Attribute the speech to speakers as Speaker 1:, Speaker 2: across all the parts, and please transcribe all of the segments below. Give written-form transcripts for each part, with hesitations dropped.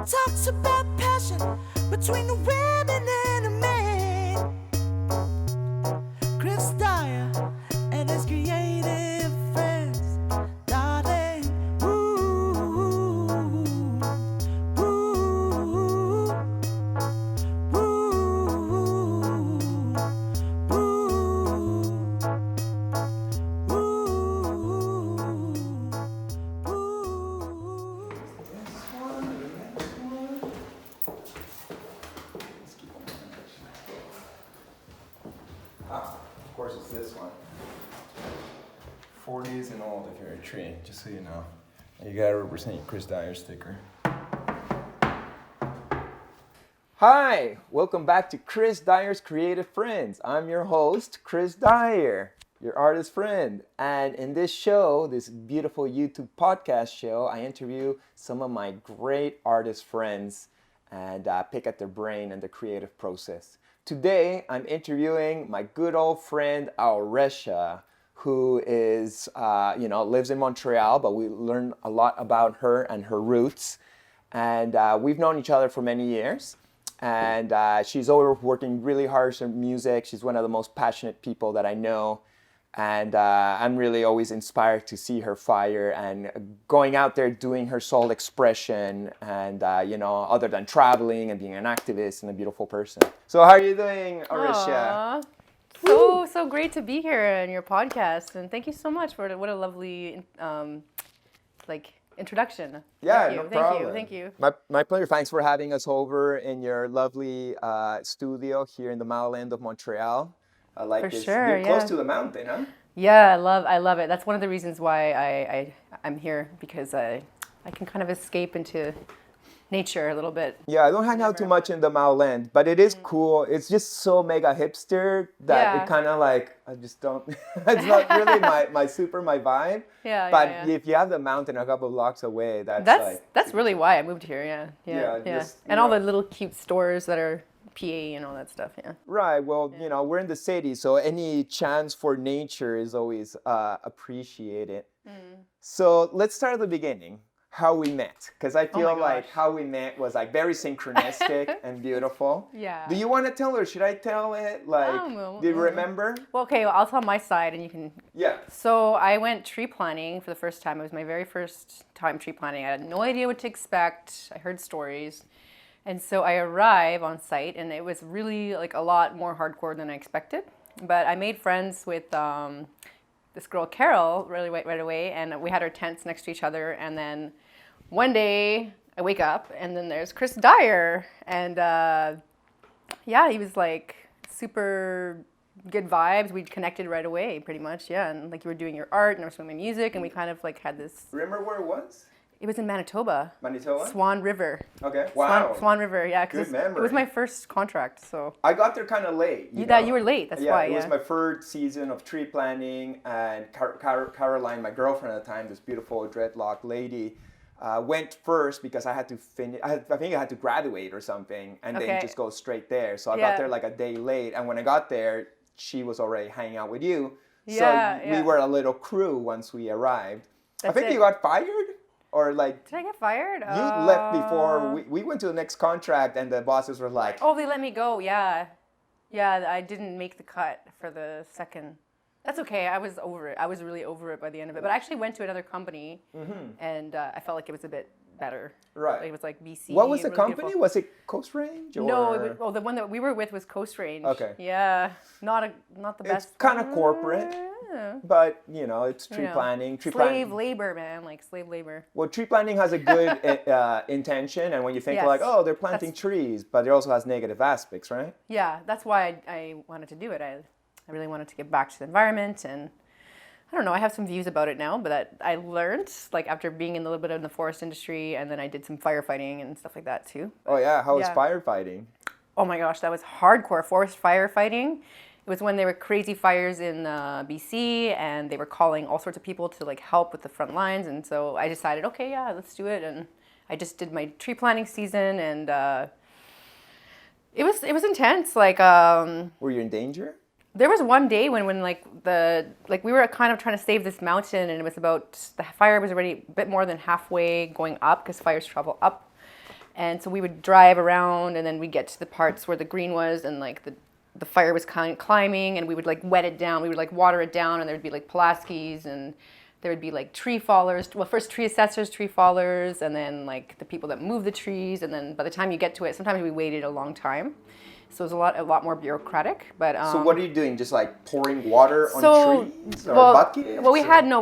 Speaker 1: talks about passion between the women and the men. Chris Dyer and his creative friends, darling. Ooh, ooh, ooh,
Speaker 2: Of course, it's this one. 40s and old if you're a tree, just so you know. You gotta represent your Chris Dyer sticker. Hi, welcome back to Chris Dyer's Creative Friends. I'm your host, Chris Dyer, your artist friend. And in this show, this beautiful YouTube podcast show, I interview some of my great artist friends and pick at their brain and the creative process. Today, I'm interviewing my good old friend, Auresia, who is, lives in Montreal, but we learn a lot about her and her roots. And we've known each other for many years. And she's always working really hard on music. She's one of the most passionate people that I know. And I'm really always inspired to see her fire and going out there doing her soul expression and, other than traveling and being an activist and a beautiful person. So how are you doing, Auresia?
Speaker 3: So great to be here in your podcast. And thank you so much for what a lovely introduction.
Speaker 2: Yeah,
Speaker 3: no
Speaker 2: problem.
Speaker 3: Thank you.
Speaker 2: My pleasure. Thanks for having us over in your lovely studio here in the Mile-End of Montreal. I like
Speaker 3: For
Speaker 2: this.
Speaker 3: sure,
Speaker 2: You're close to the mountain, huh?
Speaker 3: Yeah, I love it. That's one of the reasons why I'm here, because I can kind of escape into nature a little bit.
Speaker 2: Yeah, I don't hang out too much in the Mile-End, but it is cool. It's just so mega hipster that it kind of I just don't, it's not really my vibe.
Speaker 3: Yeah,
Speaker 2: but if you have the mountain a couple blocks away,
Speaker 3: that's really why I moved here, yeah.
Speaker 2: Just,
Speaker 3: and all the little cute stores that are PA and all that stuff, yeah.
Speaker 2: Right, well, we're in the city, so any chance for nature is always appreciated. So let's start at the beginning, how we met, because I feel like how we met was very synchronistic and beautiful.
Speaker 3: Yeah.
Speaker 2: Do you want to tell her? Should I tell it? Do you remember?
Speaker 3: Well, okay, I'll tell my side and you can...
Speaker 2: Yeah.
Speaker 3: So I went tree planting for the first time. It was my very first time tree planting. I had no idea what to expect. I heard stories. And so I arrive on site, and it was really a lot more hardcore than I expected. But I made friends with this girl, Carol, right away, and we had our tents next to each other. And then one day I wake up, and then there's Chris Dyer. And he was super good vibes. We connected right away, pretty much, yeah. And you were doing your art, and I was doing my music, and we kind of had this...
Speaker 2: Remember where it was?
Speaker 3: It was in Manitoba.
Speaker 2: Manitoba?
Speaker 3: Swan River.
Speaker 2: Okay. Wow.
Speaker 3: Swan River, yeah.
Speaker 2: Good memory.
Speaker 3: It was my first contract, so.
Speaker 2: I got there kind of late.
Speaker 3: You were late, that's why,
Speaker 2: It was my first season of tree planting, and Caroline, my girlfriend at the time, this beautiful dreadlock lady, went first because I had to finish, I think I had to graduate or something, and then just go straight there. So I got there a day late, and when I got there, she was already hanging out with you. So we were a little crew once we arrived. I think you got fired? Or
Speaker 3: Did I get fired?
Speaker 2: You left before we went to the next contract, and the bosses were like,
Speaker 3: "Oh, they let me go." Yeah, I didn't make the cut for the second. That's okay. I was over it. I was really over it by the end of it. But I actually went to another company, and I felt like it was a bit better.
Speaker 2: Right.
Speaker 3: It was BC.
Speaker 2: What was the
Speaker 3: really
Speaker 2: company?
Speaker 3: beautiful.
Speaker 2: Was it Coast Range? Or?
Speaker 3: No, the one that we were with was Coast Range.
Speaker 2: Okay.
Speaker 3: Yeah, not the best.
Speaker 2: It's kind of corporate. But, it's tree planting.
Speaker 3: Slave labor, man, slave labor.
Speaker 2: Well, tree planting has a good intention, and when you think they're planting trees, but it also has negative aspects, right?
Speaker 3: Yeah, that's why I wanted to do it. I really wanted to give back to the environment, and I don't know, I have some views about it now, but I learned, after being a little bit in the forest industry, and then I did some firefighting and stuff like that too.
Speaker 2: Oh yeah, how was firefighting?
Speaker 3: Oh my gosh, that was hardcore forest firefighting. It was when there were crazy fires in BC, and they were calling all sorts of people to help with the front lines. And so I decided, okay, yeah, let's do it. And I just did my tree planting season, and it was intense.
Speaker 2: Were you in danger?
Speaker 3: There was one day when we were kind of trying to save this mountain, and it was the fire was already a bit more than halfway going up, because fires travel up. And so we would drive around, and then we'd get to the parts where the green was, and like the fire was kind of climbing, and we would like wet it down. We would like water it down, and there'd be like Pulaskis, and there would be like tree fallers. Well, first tree assessors, tree fallers, and then like the people that move the trees. And then by the time you get to it, sometimes we waited a long time. So it was a lot more bureaucratic. But
Speaker 2: so what are you doing? Just like pouring water on trees or buckets?
Speaker 3: Well,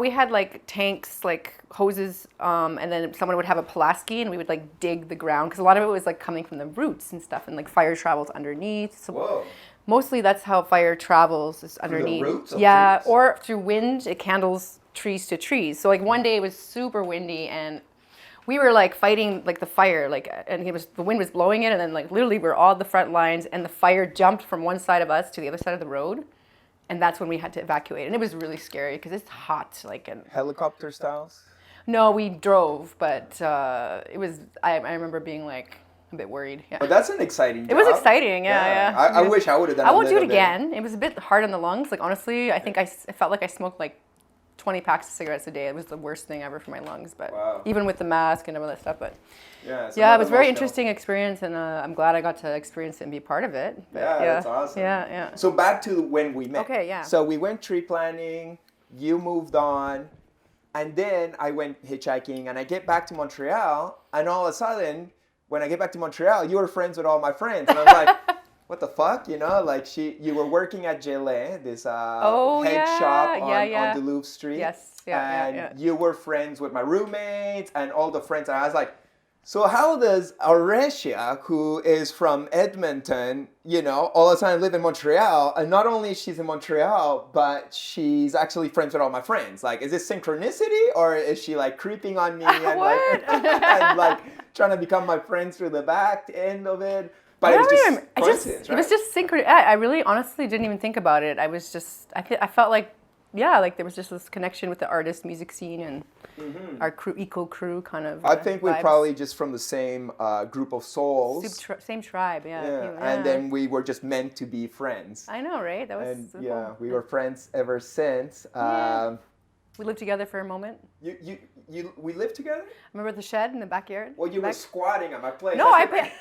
Speaker 3: we had like tanks, like hoses, and then someone would have a Pulaski, and we would like dig the ground, because a lot of it was like coming from the roots and stuff, and like fire travels underneath. So
Speaker 2: whoa.
Speaker 3: Mostly that's how fire travels, is underneath.
Speaker 2: Through the roots of
Speaker 3: yeah,
Speaker 2: trees?
Speaker 3: Or through wind. It candles trees to trees. So like one day it was super windy, and we were like fighting like the fire, like, and the wind was blowing it, and then like literally we're all the front lines, and the fire jumped from one side of us to the other side of the road, and that's when we had to evacuate, and it was really scary because it's hot, like. And
Speaker 2: Helicopter styles?
Speaker 3: no, we drove, but it was. I remember being like a bit worried. Yeah.
Speaker 2: But that's an exciting job.
Speaker 3: It was exciting, yeah.
Speaker 2: I wish I would have done.
Speaker 3: I won't do it again. It was a bit hard on the lungs. Like honestly, I think I felt like I smoked like 20 packs of cigarettes a day. It was the worst thing ever for my lungs, but
Speaker 2: wow.
Speaker 3: Even with the mask and all that stuff. But
Speaker 2: yeah,
Speaker 3: it was a very interesting experience, and I'm glad I got to experience it and be part of it. But,
Speaker 2: that's awesome.
Speaker 3: Yeah.
Speaker 2: So back to when we met.
Speaker 3: Okay, yeah.
Speaker 2: So we went tree planting, you moved on, and then I went hitchhiking, and I get back to Montreal, and all of a sudden, when I get back to Montreal, you were friends with all my friends, and I was like, what the fuck, you know? Like you were working at Gelé, this head shop on Duluth Street.
Speaker 3: Yes,
Speaker 2: and you were friends with my roommates and all the friends. And I was like, so how does Auresia, who is from Edmonton, you know, all the time live in Montreal? And not only she's in Montreal, but she's actually friends with all my friends. Like, is this synchronicity, or is she like creeping on me and like, and like trying to become my friends through the back end of it? But it was just coincidence, right?
Speaker 3: It was just synchronous. I really honestly didn't even think about it. I was just, I felt like, like there was just this connection with the artist music scene and our eco crew kind of.
Speaker 2: I think we're probably just from the same group of souls.
Speaker 3: Same tribe, yeah.
Speaker 2: And then we were just meant to be friends.
Speaker 3: I know, right? That was
Speaker 2: and we were friends ever since.
Speaker 3: We lived together for a moment.
Speaker 2: We lived together?
Speaker 3: Remember the shed in the backyard?
Speaker 2: Well, you were squatting at my place.
Speaker 3: No, I paid.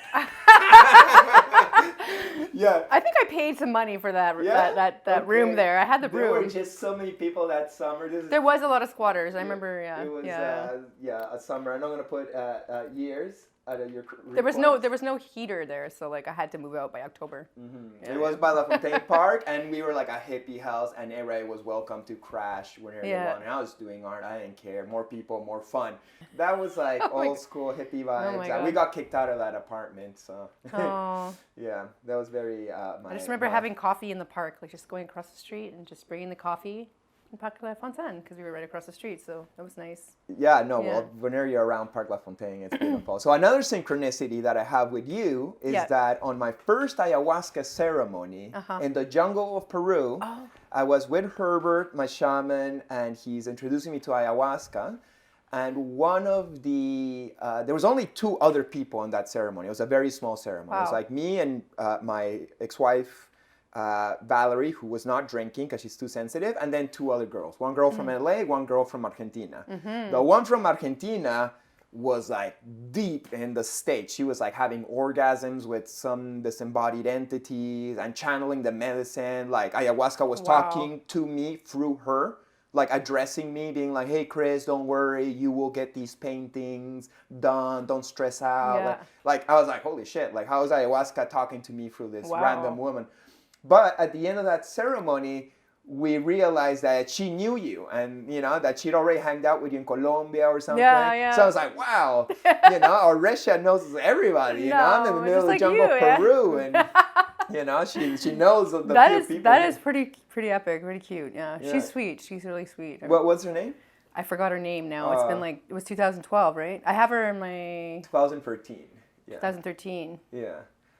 Speaker 2: Yeah.
Speaker 3: I think I paid some money for that room there. I had the room.
Speaker 2: There were just so many people that summer.
Speaker 3: There was a lot of squatters. I remember.
Speaker 2: It was a summer. I'm not gonna put years out of your.
Speaker 3: There was no heater there, so like I had to move out by October.
Speaker 2: Mm-hmm. It was by La Fontaine Park, and we were like a hippie house, and everybody was welcome to crash whenever they wanted. I was doing art. I didn't care. More people, more fun. That was like old school hippie vibes. We got kicked out of that apartment, so.
Speaker 3: Oh.
Speaker 2: Yeah, that was very.
Speaker 3: I just remember having coffee in the park, like just going across the street and just bringing the coffee in Parc La Fontaine, because we were right across the street, so that was nice.
Speaker 2: Well, whenever you're around Parc La Fontaine, it's beautiful. So another synchronicity that I have with you is that on my first ayahuasca ceremony in the jungle of Peru, I was with Herbert, my shaman, and he's introducing me to ayahuasca. And one of the, there was only 2 other people in that ceremony. It was a very small ceremony. Wow. It was like me and my ex-wife, Valerie, who was not drinking because she's too sensitive, and then 2 other girls. One girl from LA, one girl from Argentina. The one from Argentina was like deep in the state. She was like having orgasms with some disembodied entities and channeling the medicine. Like ayahuasca was talking to me through her, like addressing me, being like, hey, Chris, don't worry, you will get these paintings done, don't stress out. Like I was like, holy shit, like how is ayahuasca talking to me through this random woman? But at the end of that ceremony, we realized that she knew you, and you know that she'd already hanged out with you in Colombia or something. So I was like, wow, you know, Auresia knows everybody. You know, I'm in the middle of the jungle of Peru, and you know, she knows the people.
Speaker 3: That is pretty epic, pretty cute. Yeah, she's sweet. She's really sweet.
Speaker 2: What's her name?
Speaker 3: I forgot her name now. It's been like, it was 2012, right? I have her in my
Speaker 2: 2013. Yeah.
Speaker 3: 2013.
Speaker 2: Yeah.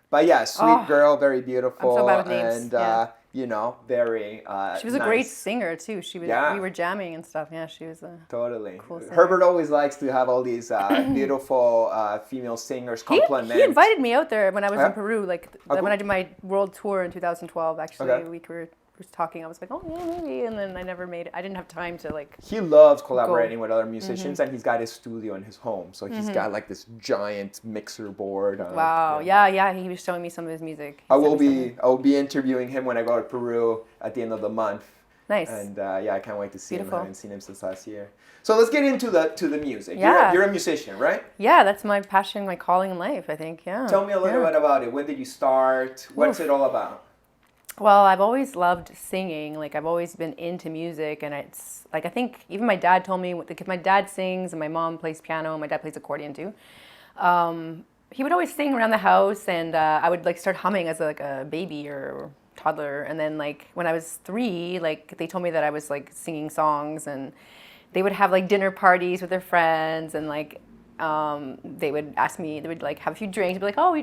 Speaker 2: But yeah, sweet girl, very beautiful.
Speaker 3: I'm so bad with names.
Speaker 2: And you know, very
Speaker 3: she was a great singer too. She was we were jamming and stuff. Yeah, she was a cool singer.
Speaker 2: Herbert always likes to have all these beautiful female singers compliment.
Speaker 3: He invited me out there when I was in Peru, like when I did my world tour in 2012. Actually, we were was talking, I was like, oh yeah, maybe, and then I never made it. I didn't have time to like.
Speaker 2: He loves collaborating with other musicians, and he's got his studio in his home. So he's got like this giant mixer board.
Speaker 3: Wow, yeah. He was showing me some of his music.
Speaker 2: I will be interviewing him when I go to Peru at the end of the month.
Speaker 3: Nice.
Speaker 2: And I can't wait to see
Speaker 3: Beautiful.
Speaker 2: him. I haven't seen him since last year. So let's get into the music.
Speaker 3: Yeah.
Speaker 2: You're a musician, right?
Speaker 3: Yeah, that's my passion, my calling in life, I think. Yeah.
Speaker 2: Tell me a little bit about it. When did you start? What's it all about?
Speaker 3: Well, I've always loved singing. Like, I've always been into music, and it's like, I think even my dad told me, because my dad sings and my mom plays piano, my dad plays accordion too. He would always sing around the house, and I would like start humming as like a baby or toddler. And then like when I was 3, like they told me that I was like singing songs, and they would have like dinner parties with their friends, and like they would ask me, they would like have a few drinks, be like, oh,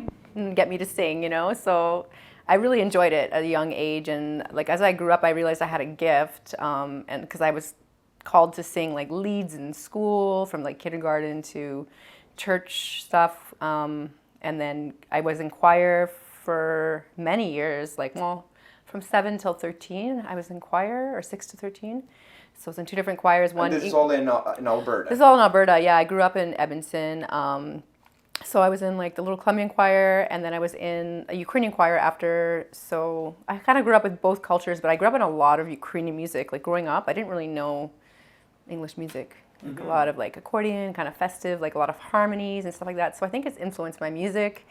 Speaker 3: get me to sing, you know? So I really enjoyed it at a young age. And like as I grew up, I realized I had a gift, and because I was called to sing like leads in school from like kindergarten to church stuff. And then I was in choir for many years, like, well, from 7 till 13, I was in choir, or 6 to 13. So I was in 2 different choirs.
Speaker 2: And this is all in Alberta?
Speaker 3: This is all in Alberta, yeah. I grew up in Edmonton. So I was in like the little Colombian choir, and then I was in a Ukrainian choir after. So I kind of grew up with both cultures, but I grew up in a lot of Ukrainian music. Like growing up, I didn't really know English music. Like a lot of like accordion, kind of festive, like a lot of harmonies and stuff like that. So I think it's influenced my music.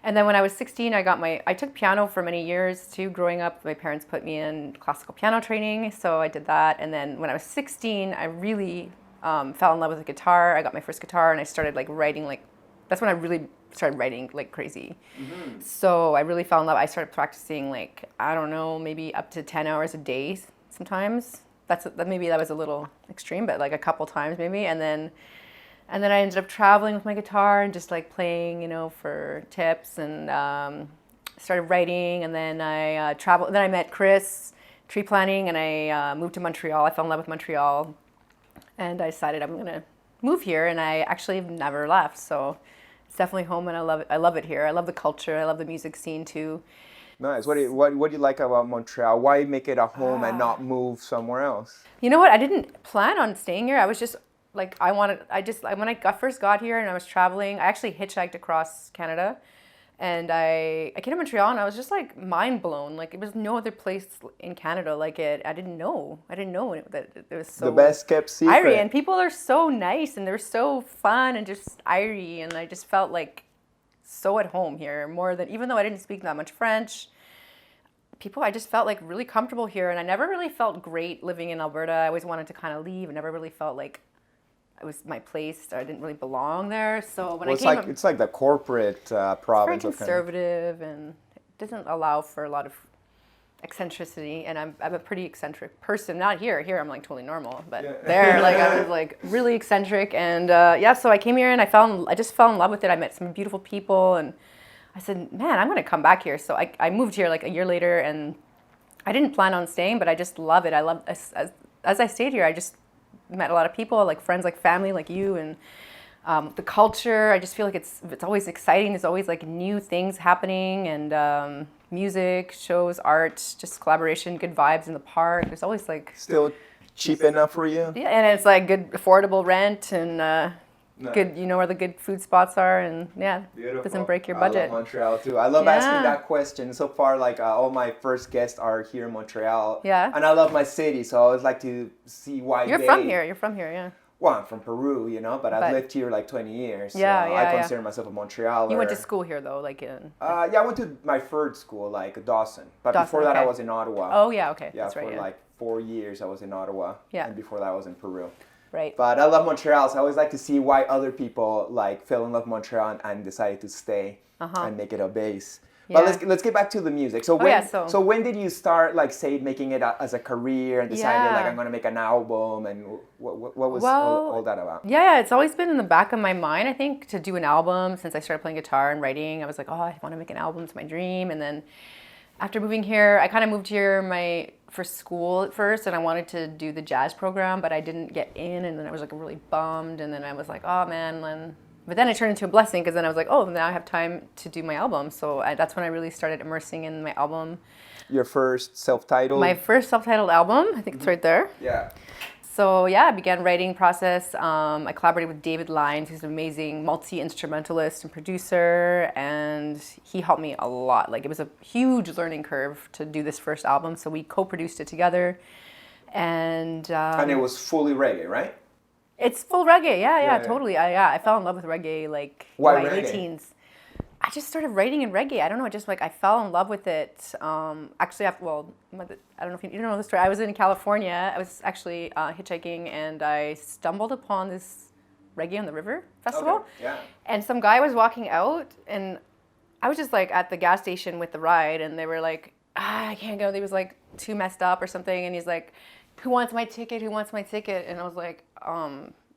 Speaker 3: And then when I was 16, I took piano for many years too. Growing up, my parents put me in classical piano training, so I did that. And then when I was 16, I really fell in love with the guitar. I got my first guitar, and I started like writing. Like that's when I really started writing like crazy. So I really fell in love. I started practicing like, I don't know, maybe up to 10 hours a day sometimes. Maybe that was a little extreme, but like a couple times maybe. And then I ended up traveling with my guitar and just like playing, you know, for tips, and started writing. And then I traveled. Then I met Chris, tree planting, and I moved to Montreal. I fell in love with Montreal, and I decided I'm gonna move here. And I actually have never left. So it's definitely home, and I love it. I love it here. I love the culture. I love the music scene too.
Speaker 2: Nice. What do you like about Montreal? Why make it a home and not move somewhere else?
Speaker 3: You know what? I didn't plan on staying here. I was just like, when I first got here and I was traveling, I actually hitchhiked across Canada, and I came to Montreal, and I was just like mind blown. Like it was no other place in Canada like it. I didn't know that it was so
Speaker 2: the best kept secret.
Speaker 3: Irie, and people are so nice, and they're so fun and just Irie, and I just felt like so at home here, more than, even though I didn't speak that much French. I just felt like really comfortable here, and I never really felt great living in Alberta. I always wanted to kind of leave. I never really felt like it was my place. I didn't really belong there. So when
Speaker 2: it's like the corporate province.
Speaker 3: It's very conservative, and it doesn't allow for a lot of eccentricity. And I'm a pretty eccentric person. Not here. Here I'm like totally normal, but there, like I was like really eccentric. And so I came here, and I just fell in love with it. I met some beautiful people, and I said, man, I'm going to come back here. So I moved here like a year later, and I didn't plan on staying, but I just love it. As I stayed here, I just met a lot of people, like friends, like family, like you, and the culture. I just feel like it's always exciting. There's always like new things happening, and music, shows, art, just collaboration, good vibes in the park. There's always like
Speaker 2: still cheap enough for you.
Speaker 3: Yeah, and it's like good, affordable rent, and good. You know where the good food spots are, and
Speaker 2: Beautiful.
Speaker 3: Doesn't break your budget.
Speaker 2: I love Montreal too. I love asking that question. So far, like all my first guests are here in Montreal.
Speaker 3: Yeah.
Speaker 2: And I love my city, so I always like to see why
Speaker 3: You're from here, yeah.
Speaker 2: Well, I'm from Peru, you know, but I've lived here like 20 years. So I consider myself a Montrealer.
Speaker 3: You went to school here though, like in...
Speaker 2: I went to my third school, like Dawson. But before that, I was in Ottawa.
Speaker 3: Oh, yeah, okay.
Speaker 2: Yeah, for like 4 years I was in Ottawa. Yeah. And before that I was in Peru.
Speaker 3: Right.
Speaker 2: But I love Montreal, so I always like to see why other people like fell in love with Montreal and decided to stay and make it a base. Yeah. But let's get back to the music. So when did you start like say making it as a career and decided like I'm gonna make an album, and what was all that about?
Speaker 3: Yeah, it's always been in the back of my mind, I think, to do an album. Since I started playing guitar and writing, I was like, oh, I want to make an album. It's my dream. And then after moving here, I kind of moved here for school at first, and I wanted to do the jazz program, but I didn't get in, and then I was like really bummed, and then I was like, oh man, then But then it turned into a blessing because then I was like, oh, now I have time to do my album. So that's when I really started immersing in my album.
Speaker 2: Your first self-titled?
Speaker 3: My first self-titled album, I think it's right there.
Speaker 2: Yeah.
Speaker 3: So yeah, I began writing process. I collaborated with David Lyons, who's an amazing multi-instrumentalist and producer, and he helped me a lot. Like it was a huge learning curve to do this first album. So we co-produced it together, and
Speaker 2: it was fully reggae, right?
Speaker 3: it's full reggae. Yeah,
Speaker 2: Yeah.
Speaker 3: totally. I fell in love with reggae like
Speaker 2: Why
Speaker 3: in my
Speaker 2: reggae?
Speaker 3: late teens. I just started writing in reggae. I don't know, just like I fell in love with it. Actually, I don't know if you don't know the story. I was in California. I was actually hitchhiking, and I stumbled upon this Reggae on the River festival.
Speaker 2: Okay. Yeah.
Speaker 3: And some guy was walking out, and I was just like at the gas station with the ride, and they were like, I can't go. He was like too messed up or something, and he's like, who wants my ticket? Who wants my ticket? And I was like,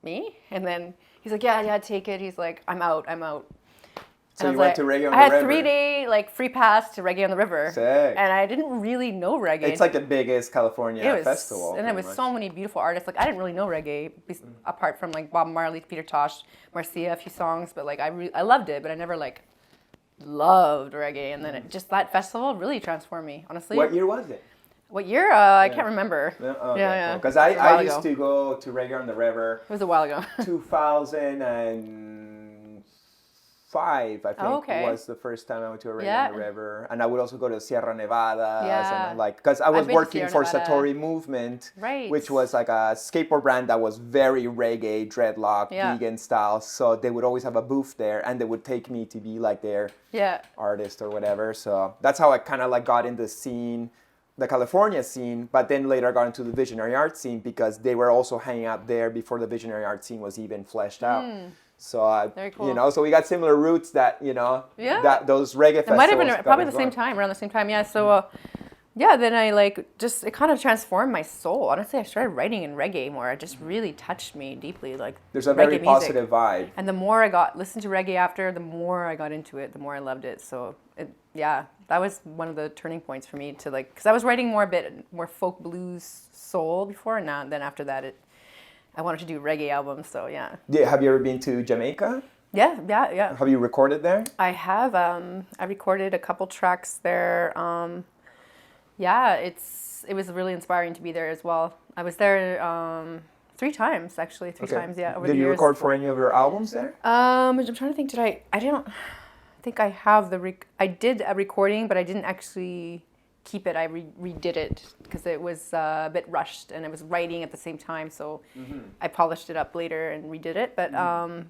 Speaker 3: me? And then he's like, yeah, take it. He's like, I'm out.
Speaker 2: So
Speaker 3: And
Speaker 2: you
Speaker 3: I was
Speaker 2: went to Reggae on
Speaker 3: I
Speaker 2: the
Speaker 3: had
Speaker 2: River.
Speaker 3: 3-day like free pass to Reggae on the River.
Speaker 2: Sick.
Speaker 3: And I didn't really know reggae.
Speaker 2: It's like the biggest California
Speaker 3: It was,
Speaker 2: festival.
Speaker 3: and it was so many beautiful artists. Like I didn't really know reggae apart from like Bob Marley, Peter Tosh, Marcia, a few songs. But like I loved it, but I never like loved reggae. And then it just that festival really transformed me. Honestly.
Speaker 2: What year was it?
Speaker 3: What year? I can't remember.
Speaker 2: Yeah. Because
Speaker 3: It was a while
Speaker 2: I used
Speaker 3: ago.
Speaker 2: to go to Reggae on the River.
Speaker 3: It was a while ago.
Speaker 2: 2005, I think,
Speaker 3: okay.
Speaker 2: was the first time I went to a Reggae
Speaker 3: Yeah.
Speaker 2: on the River. And I would also go to Sierra Nevada.
Speaker 3: Yeah.
Speaker 2: Because I was
Speaker 3: I've been to
Speaker 2: working
Speaker 3: Sierra
Speaker 2: for
Speaker 3: Nevada.
Speaker 2: Satori Movement,
Speaker 3: Right.
Speaker 2: which was like a skateboard brand that was very reggae, dreadlock,
Speaker 3: Yeah.
Speaker 2: vegan style. So they would always have a booth there, and they would take me to be like their
Speaker 3: Yeah.
Speaker 2: artist or whatever. So that's how I kind of like got in the scene, the California scene, but then later I got into the visionary art scene because they were also hanging out there before the visionary art scene was even fleshed out. So
Speaker 3: Very cool.
Speaker 2: so we got similar roots that
Speaker 3: Yeah.
Speaker 2: that those reggae
Speaker 3: It
Speaker 2: festivals.
Speaker 3: might have been
Speaker 2: got
Speaker 3: probably
Speaker 2: us
Speaker 3: the same
Speaker 2: going.
Speaker 3: time, around the same time. Yeah. So, then I it kind of transformed my soul. Honestly, I started writing in reggae more. It just really touched me deeply. Like
Speaker 2: There's a very
Speaker 3: reggae music.
Speaker 2: positive vibe.
Speaker 3: And the more I listened to reggae after, the more I got into it, the more I loved it. So, that was one of the turning points for me to because I was writing more a bit more folk blues soul before, and then after that, I wanted to do reggae albums. So yeah.
Speaker 2: Have you ever been to Jamaica?
Speaker 3: Yeah.
Speaker 2: Have you recorded there?
Speaker 3: I have. I recorded a couple tracks there. It was really inspiring to be there as well. I was there 3 times actually. Three times, yeah. Over
Speaker 2: Did
Speaker 3: the
Speaker 2: you
Speaker 3: years.
Speaker 2: record for any of your albums there?
Speaker 3: I'm trying to think. I don't think I have I did a recording, but I didn't actually keep it. I redid it because it was a bit rushed and I was writing at the same time. So I polished it up later and redid it. But I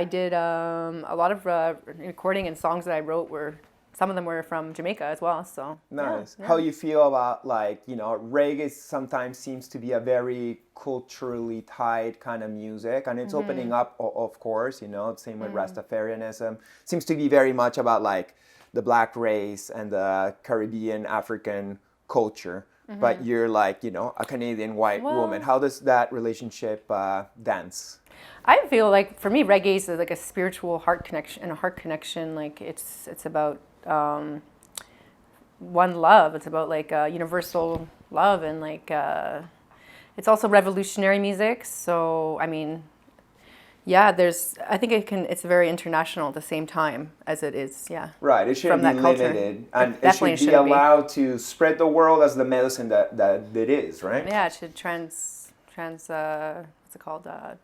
Speaker 3: did a lot of recording, and songs that I wrote some of them were from Jamaica as well. So
Speaker 2: Nice.
Speaker 3: yeah.
Speaker 2: How you feel about reggae sometimes seems to be a very culturally tied kind of music, and it's opening up, of course, same with Rastafarianism. Seems to be very much about like the black race and the Caribbean African culture. But you're like, a Canadian white woman. How does that relationship dance?
Speaker 3: I feel like for me, reggae is like a spiritual heart connection. Like it's about one love. It's about like universal love, and like it's also revolutionary music. So I mean, I think it's very international at the same time as it is. Yeah.
Speaker 2: Right. It shouldn't
Speaker 3: From
Speaker 2: be
Speaker 3: that culture.
Speaker 2: limited, and it
Speaker 3: Definitely
Speaker 2: should be
Speaker 3: shouldn't be.
Speaker 2: allowed to spread the world as the medicine that it is. Right.
Speaker 3: Yeah, it should what's it called? Oh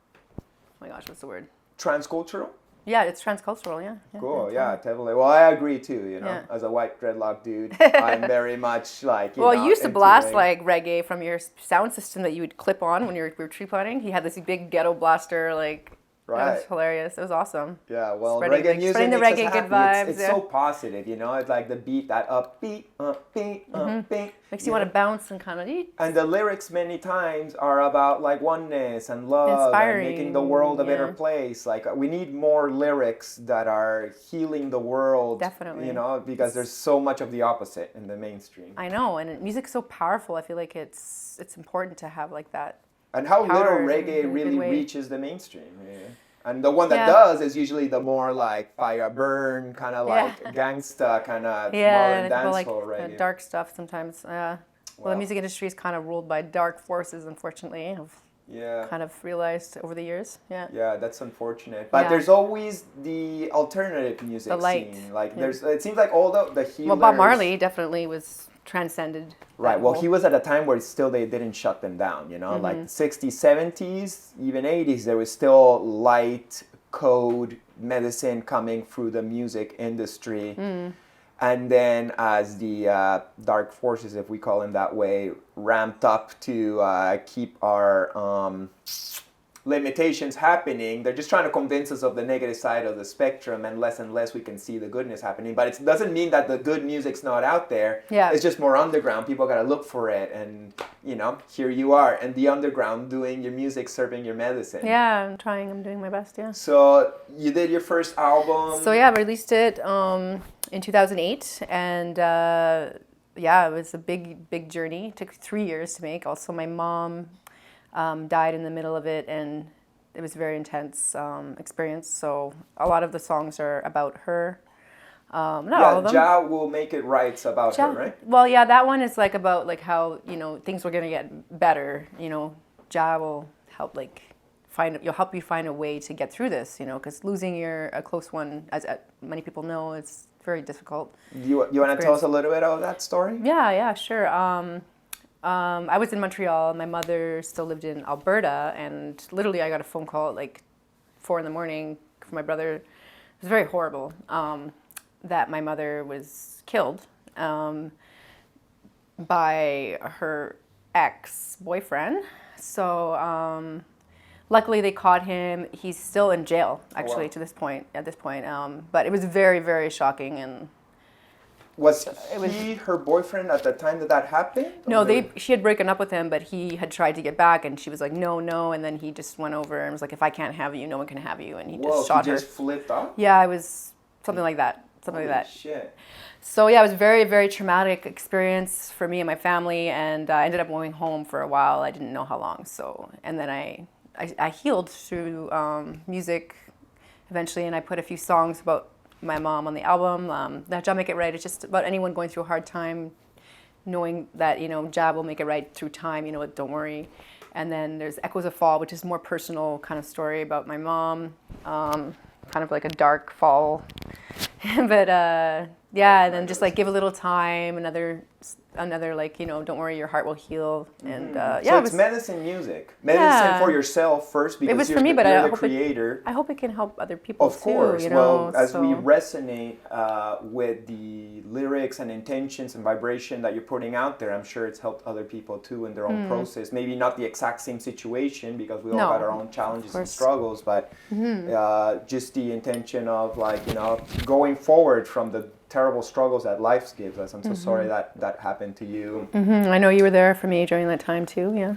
Speaker 3: my gosh, what's the word?
Speaker 2: Transcultural.
Speaker 3: Yeah, it's transcultural. Yeah.
Speaker 2: Cool, yeah, totally. Well, I agree too,
Speaker 3: Yeah.
Speaker 2: As a white dreadlock dude, I'm very much like,
Speaker 3: Well, you used to
Speaker 2: into
Speaker 3: blast
Speaker 2: reggae.
Speaker 3: like reggae from your sound system that you would clip on when you were tree planting. He had this big ghetto blaster, like, it was
Speaker 2: Right.
Speaker 3: hilarious. It was awesome.
Speaker 2: Yeah, well,
Speaker 3: Spreading,
Speaker 2: reggae
Speaker 3: like,
Speaker 2: music
Speaker 3: spreading the
Speaker 2: makes us
Speaker 3: reggae good
Speaker 2: happy. It's
Speaker 3: vibes, yeah.
Speaker 2: so positive, It's like the beat, that upbeat, upbeat.
Speaker 3: Makes you want to bounce and kind of eat.
Speaker 2: And the lyrics many times are about like oneness and love
Speaker 3: Inspiring,
Speaker 2: and making the world a better
Speaker 3: yeah.
Speaker 2: place. Like we need more lyrics that are healing the world.
Speaker 3: Definitely.
Speaker 2: Because there's so much of the opposite in the mainstream.
Speaker 3: I know, and music's so powerful. I feel like it's important to have like that.
Speaker 2: And how little
Speaker 3: Power in a
Speaker 2: reggae
Speaker 3: good
Speaker 2: really
Speaker 3: way.
Speaker 2: reaches the mainstream. Yeah. And the one that
Speaker 3: Yeah.
Speaker 2: does is usually the more like fire burn, kind of like gangsta, kind of modern
Speaker 3: And people like
Speaker 2: dancehall reggae.
Speaker 3: dark stuff sometimes. Well,
Speaker 2: Wow.
Speaker 3: the music industry is kind of ruled by dark forces, unfortunately, of
Speaker 2: Yeah.
Speaker 3: kind of realized over the years. Yeah.
Speaker 2: Yeah, that's unfortunate. But
Speaker 3: Yeah.
Speaker 2: there's always the alternative music
Speaker 3: The light.
Speaker 2: scene. Like
Speaker 3: Yeah.
Speaker 2: there's, it seems like all the healers.
Speaker 3: Well, Bob Marley definitely was transcended.
Speaker 2: Right.
Speaker 3: that
Speaker 2: Well,
Speaker 3: whole-
Speaker 2: he was at a time where still they didn't shut them down. You know, like the 60s, 70s, even 80s, there was still light code medicine coming through the music industry. And then as the dark forces, if we call them that way, ramped up to keep our limitations happening, they're just trying to convince us of the negative side of the spectrum, and less we can see the goodness happening. But it doesn't mean that the good music's not out there.
Speaker 3: Yeah.
Speaker 2: It's just more underground. People got to look for it, and you know, here you are in the underground doing your music, serving your medicine.
Speaker 3: Yeah, I'm trying. I'm doing my best. Yeah.
Speaker 2: So you did your first album.
Speaker 3: So yeah, I released it in 2008, and yeah, it was a big journey. It took 3 years to make. Also, my mom died in the middle of it, and it was a very intense experience. So a lot of the songs are about her. Not all of them.
Speaker 2: Jah will make it right about her, right?
Speaker 3: Well, yeah, that one is like about like how, you know, things were gonna get better. You know, Jah will help help you find a way to get through this. You know, because losing a close one, as many people know, it's very difficult.
Speaker 2: You want to tell us a little bit of that story?
Speaker 3: Yeah, sure. I was in Montreal. My mother still lived in Alberta, and literally I got a phone call at like 4 a.m. from my brother. It was very horrible that my mother was killed by her ex-boyfriend. So luckily they caught him. He's still in jail, actually,
Speaker 2: wow.
Speaker 3: at this point. But it was very, very shocking. And
Speaker 2: Was he her boyfriend at the time that happened?
Speaker 3: no, she had broken up with him, but he had tried to get back, and she was like, no, and then he just went over and was like, if I can't have you, no one can have you, and he just shot
Speaker 2: he
Speaker 3: her.
Speaker 2: just flipped off?
Speaker 3: Yeah, it was something like that.
Speaker 2: Holy shit.
Speaker 3: So yeah, it was a very, very traumatic experience for me and my family, and I ended up going home for a while. I didn't know how long. So, and then I healed through music eventually, and I put a few songs about my mom on the album. That Jah Make It Right. It's just about anyone going through a hard time, knowing that, you know, Jah will make it right through time. You know, don't worry. And then there's Echoes of Fall, which is more personal kind of story about my mom, kind of like a dark fall. But yeah, and then just like give a little time, another like, you know, don't worry, your heart will heal. And yeah,
Speaker 2: so it's medicine music. Medicine for yourself first, because
Speaker 3: it was
Speaker 2: you're
Speaker 3: for me, but
Speaker 2: you're
Speaker 3: I
Speaker 2: the
Speaker 3: hope
Speaker 2: creator.
Speaker 3: I hope it can help other people
Speaker 2: Of course.
Speaker 3: too. You know,
Speaker 2: well, as we resonate with the lyrics and intentions and vibration that you're putting out there, I'm sure it's helped other people too in their own process. Maybe not the exact same situation, because we all got our own challenges and struggles, but just the intention of, like, you know, going forward from the terrible struggles that life gives us. I'm so sorry that happened to you.
Speaker 3: I know you were there for me during that time too. Yeah.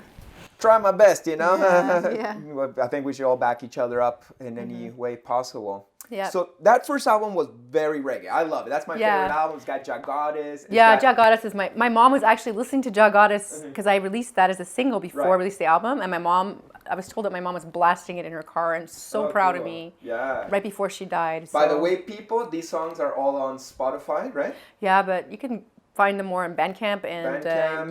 Speaker 2: Try my best, you know.
Speaker 3: Yeah.
Speaker 2: I think we should all back each other up in any way possible.
Speaker 3: Yeah.
Speaker 2: So that first album was very reggae. I love it. That's my favorite album. It's got Jah Goddess.
Speaker 3: Jah Goddess is my mom was actually listening to Jah Goddess because I released that as a single before I released the album, and I was told that my mom was blasting it in her car, and so proud of me.
Speaker 2: Yeah.
Speaker 3: Right before she died.
Speaker 2: By the way, people, these songs are all on Spotify, right?
Speaker 3: Yeah, but you can find them more on Bandcamp and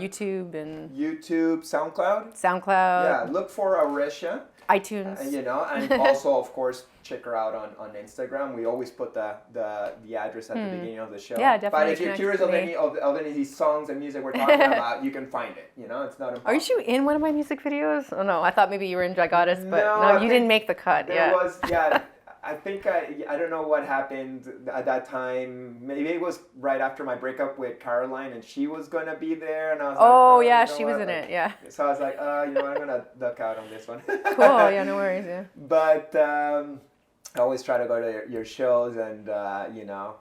Speaker 3: YouTube and
Speaker 2: SoundCloud.
Speaker 3: SoundCloud.
Speaker 2: Yeah, look for Auresia.
Speaker 3: iTunes.
Speaker 2: You know, and also, of course, check her out on Instagram. We always put the address at the beginning of the show.
Speaker 3: Yeah, definitely.
Speaker 2: But if you're curious of any of these songs and music we're talking about, you can find it. You know, it's not impossible.
Speaker 3: Are you in one of my music videos? Oh no, I thought maybe you were in Jah Goddess, but no, you didn't make the cut.
Speaker 2: There was, I think I don't know what happened at that time. Maybe it was right after my breakup with Caroline, and she was gonna be there, and I was like,
Speaker 3: oh yeah,
Speaker 2: you know
Speaker 3: she was in it. Yeah.
Speaker 2: So I was like, you know what, I'm gonna duck out on this one.
Speaker 3: Cool. Yeah, no worries. Yeah.
Speaker 2: But I always try to go to your shows and you know,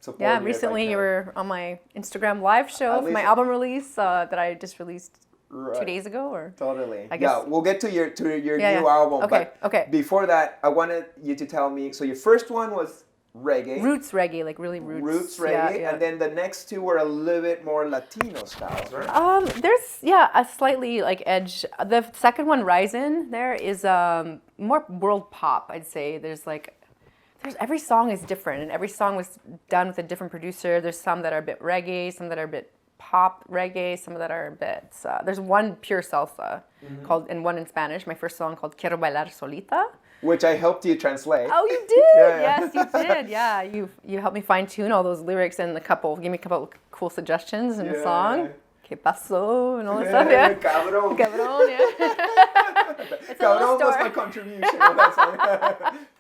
Speaker 2: support.
Speaker 3: Yeah,
Speaker 2: you
Speaker 3: recently you were on my Instagram live show for my album release that I just released 2 days ago, or
Speaker 2: totally.
Speaker 3: I guess.
Speaker 2: Yeah, we'll get to your new album.
Speaker 3: Okay.
Speaker 2: But
Speaker 3: okay.
Speaker 2: Before that, I wanted you to tell me. So your first one was reggae.
Speaker 3: Roots reggae, like really roots.
Speaker 2: Roots reggae, and then the next two were a little bit more Latino styles, right?
Speaker 3: There's a slightly like edge. The second one, Ryzen, there is more world pop. I'd say there's every song is different, and every song was done with a different producer. There's some that are a bit reggae, some that are a bit pop reggae, some that are a bit. There's one pure salsa called, and one in Spanish. My first song called Quiero Bailar Solita.
Speaker 2: Which I helped you translate.
Speaker 3: Oh, you did?
Speaker 2: Yeah.
Speaker 3: Yes, you did. Yeah, you helped me fine tune all those lyrics and give me a couple cool suggestions in the song. Que pasó and all that stuff. Yeah.
Speaker 2: Cabrón.
Speaker 3: Cabrón, yeah. It's a little
Speaker 2: Cabrón was
Speaker 3: story.
Speaker 2: my contribution. That's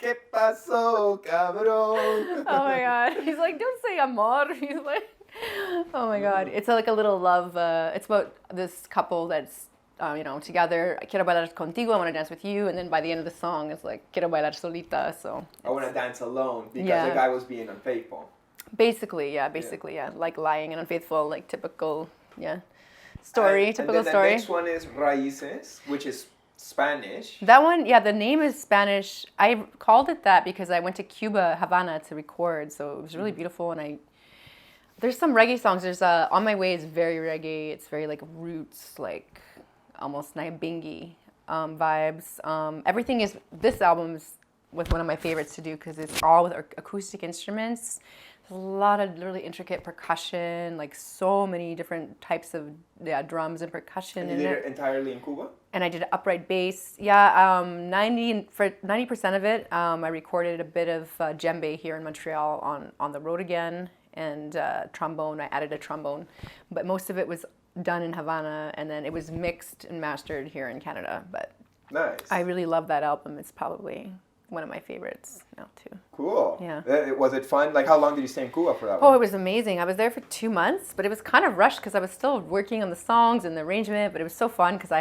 Speaker 2: Que pasó, cabrón.
Speaker 3: Oh my God. He's like, don't say amor. He's like, oh my God. It's like a little love. It's about this couple that's, together. Quiero bailar contigo. I want to dance with you. And then by the end of the song, it's like, quiero bailar solita. So
Speaker 2: I want to dance alone because
Speaker 3: Yeah.
Speaker 2: the guy was being unfaithful.
Speaker 3: basically, yeah. Like lying and unfaithful, like typical, story, typical
Speaker 2: and then
Speaker 3: story.
Speaker 2: The next one is Raíces, which is Spanish.
Speaker 3: That one, the name is Spanish. I called it that because I went to Cuba, Havana to record. So it was really beautiful. And there's some reggae songs. There's On My Way is very reggae. It's very like roots, like almost Nyabingi vibes. Everything is, this album is with one of my favorites to do because it's all with acoustic instruments. There's a lot of really intricate percussion, like so many different types of drums and percussion
Speaker 2: And you
Speaker 3: in
Speaker 2: did
Speaker 3: it.
Speaker 2: it entirely in Cuba?
Speaker 3: And I did upright bass. Yeah, 90% of it, I recorded a bit of djembe here in Montreal on the road again, and trombone. I added a trombone, but most of it was done in Havana, and then it was mixed and mastered here in Canada. But
Speaker 2: Nice.
Speaker 3: I really love that album. It's probably one of my favorites now too.
Speaker 2: Cool.
Speaker 3: Yeah.
Speaker 2: Was it fun? Like, how long did you stay in Cuba for that
Speaker 3: Oh,
Speaker 2: one?
Speaker 3: it was amazing. I was there for 2 months, but it was kind of rushed because I was still working on the songs and the arrangement. But it was so fun because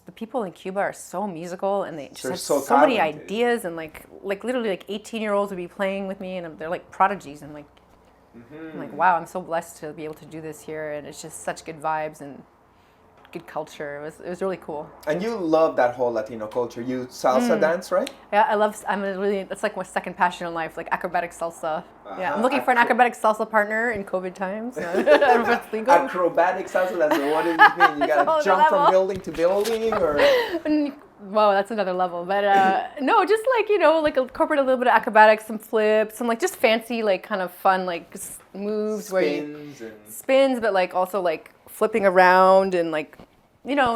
Speaker 3: the people in Cuba are so musical and they just
Speaker 2: They're
Speaker 3: have
Speaker 2: so
Speaker 3: so many
Speaker 2: talented.
Speaker 3: ideas and like literally like 18-year-olds would be playing with me and they're like prodigies and I'm like, wow, I'm so blessed to be able to do this here, and it's just such good vibes and good culture. It was really cool.
Speaker 2: And you love that whole Latino culture. You salsa dance, right?
Speaker 3: Yeah, that's like my second passion in life, like acrobatic salsa. Yeah, I'm looking for an acrobatic salsa partner in COVID times. I don't know if it's legal.
Speaker 2: Acrobatic salsa, what does it mean? You
Speaker 3: That's a whole
Speaker 2: gotta
Speaker 3: other
Speaker 2: jump from
Speaker 3: level.
Speaker 2: building to building, or?
Speaker 3: Whoa, that's another level. But no, just like, like incorporate a little bit of acrobatics, some flips, some like just fancy, like kind of fun, like moves where you spins, but like also like flipping around and like,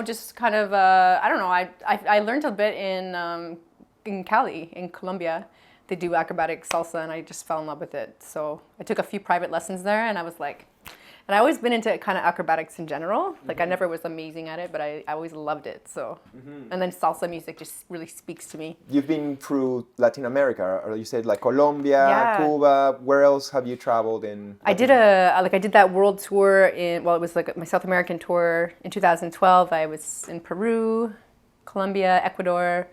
Speaker 3: just kind of, I don't know. I learned a bit in Cali, in Colombia. They do acrobatic salsa, and I just fell in love with it. So I took a few private lessons there, and I was like, and I always been into kind of acrobatics in general. Like I never was amazing at it, but I always loved it. So, and then salsa music just really speaks to me.
Speaker 2: You've been through Latin America, or you said like Colombia,
Speaker 3: Yeah.
Speaker 2: Cuba. Where else have you traveled in?
Speaker 3: I did that world tour it was like my South American tour in 2012. I was in Peru, Colombia, Ecuador,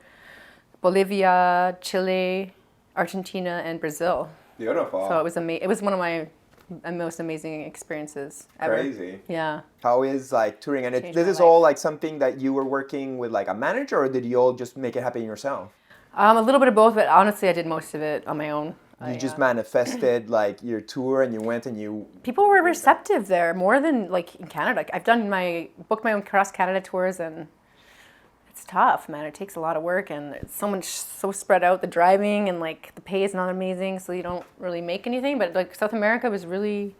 Speaker 3: Bolivia, Chile, Argentina, and Brazil.
Speaker 2: Beautiful.
Speaker 3: So it was it was one of my most amazing experiences ever.
Speaker 2: Crazy.
Speaker 3: Yeah.
Speaker 2: How is like touring? And
Speaker 3: Changed
Speaker 2: this
Speaker 3: my
Speaker 2: is
Speaker 3: life.
Speaker 2: all like something that you were working with like a manager, or did you all just make it happen yourself?
Speaker 3: A little bit of both, but honestly, I did most of it on my own.
Speaker 2: You just manifested like your tour, and you went and you.
Speaker 3: People were receptive there more than like in Canada. I've booked my own cross Canada tours, and it's tough, man. It takes a lot of work, and it's so spread out. The driving and like the pay is not amazing, so you don't really make anything. But like South America was really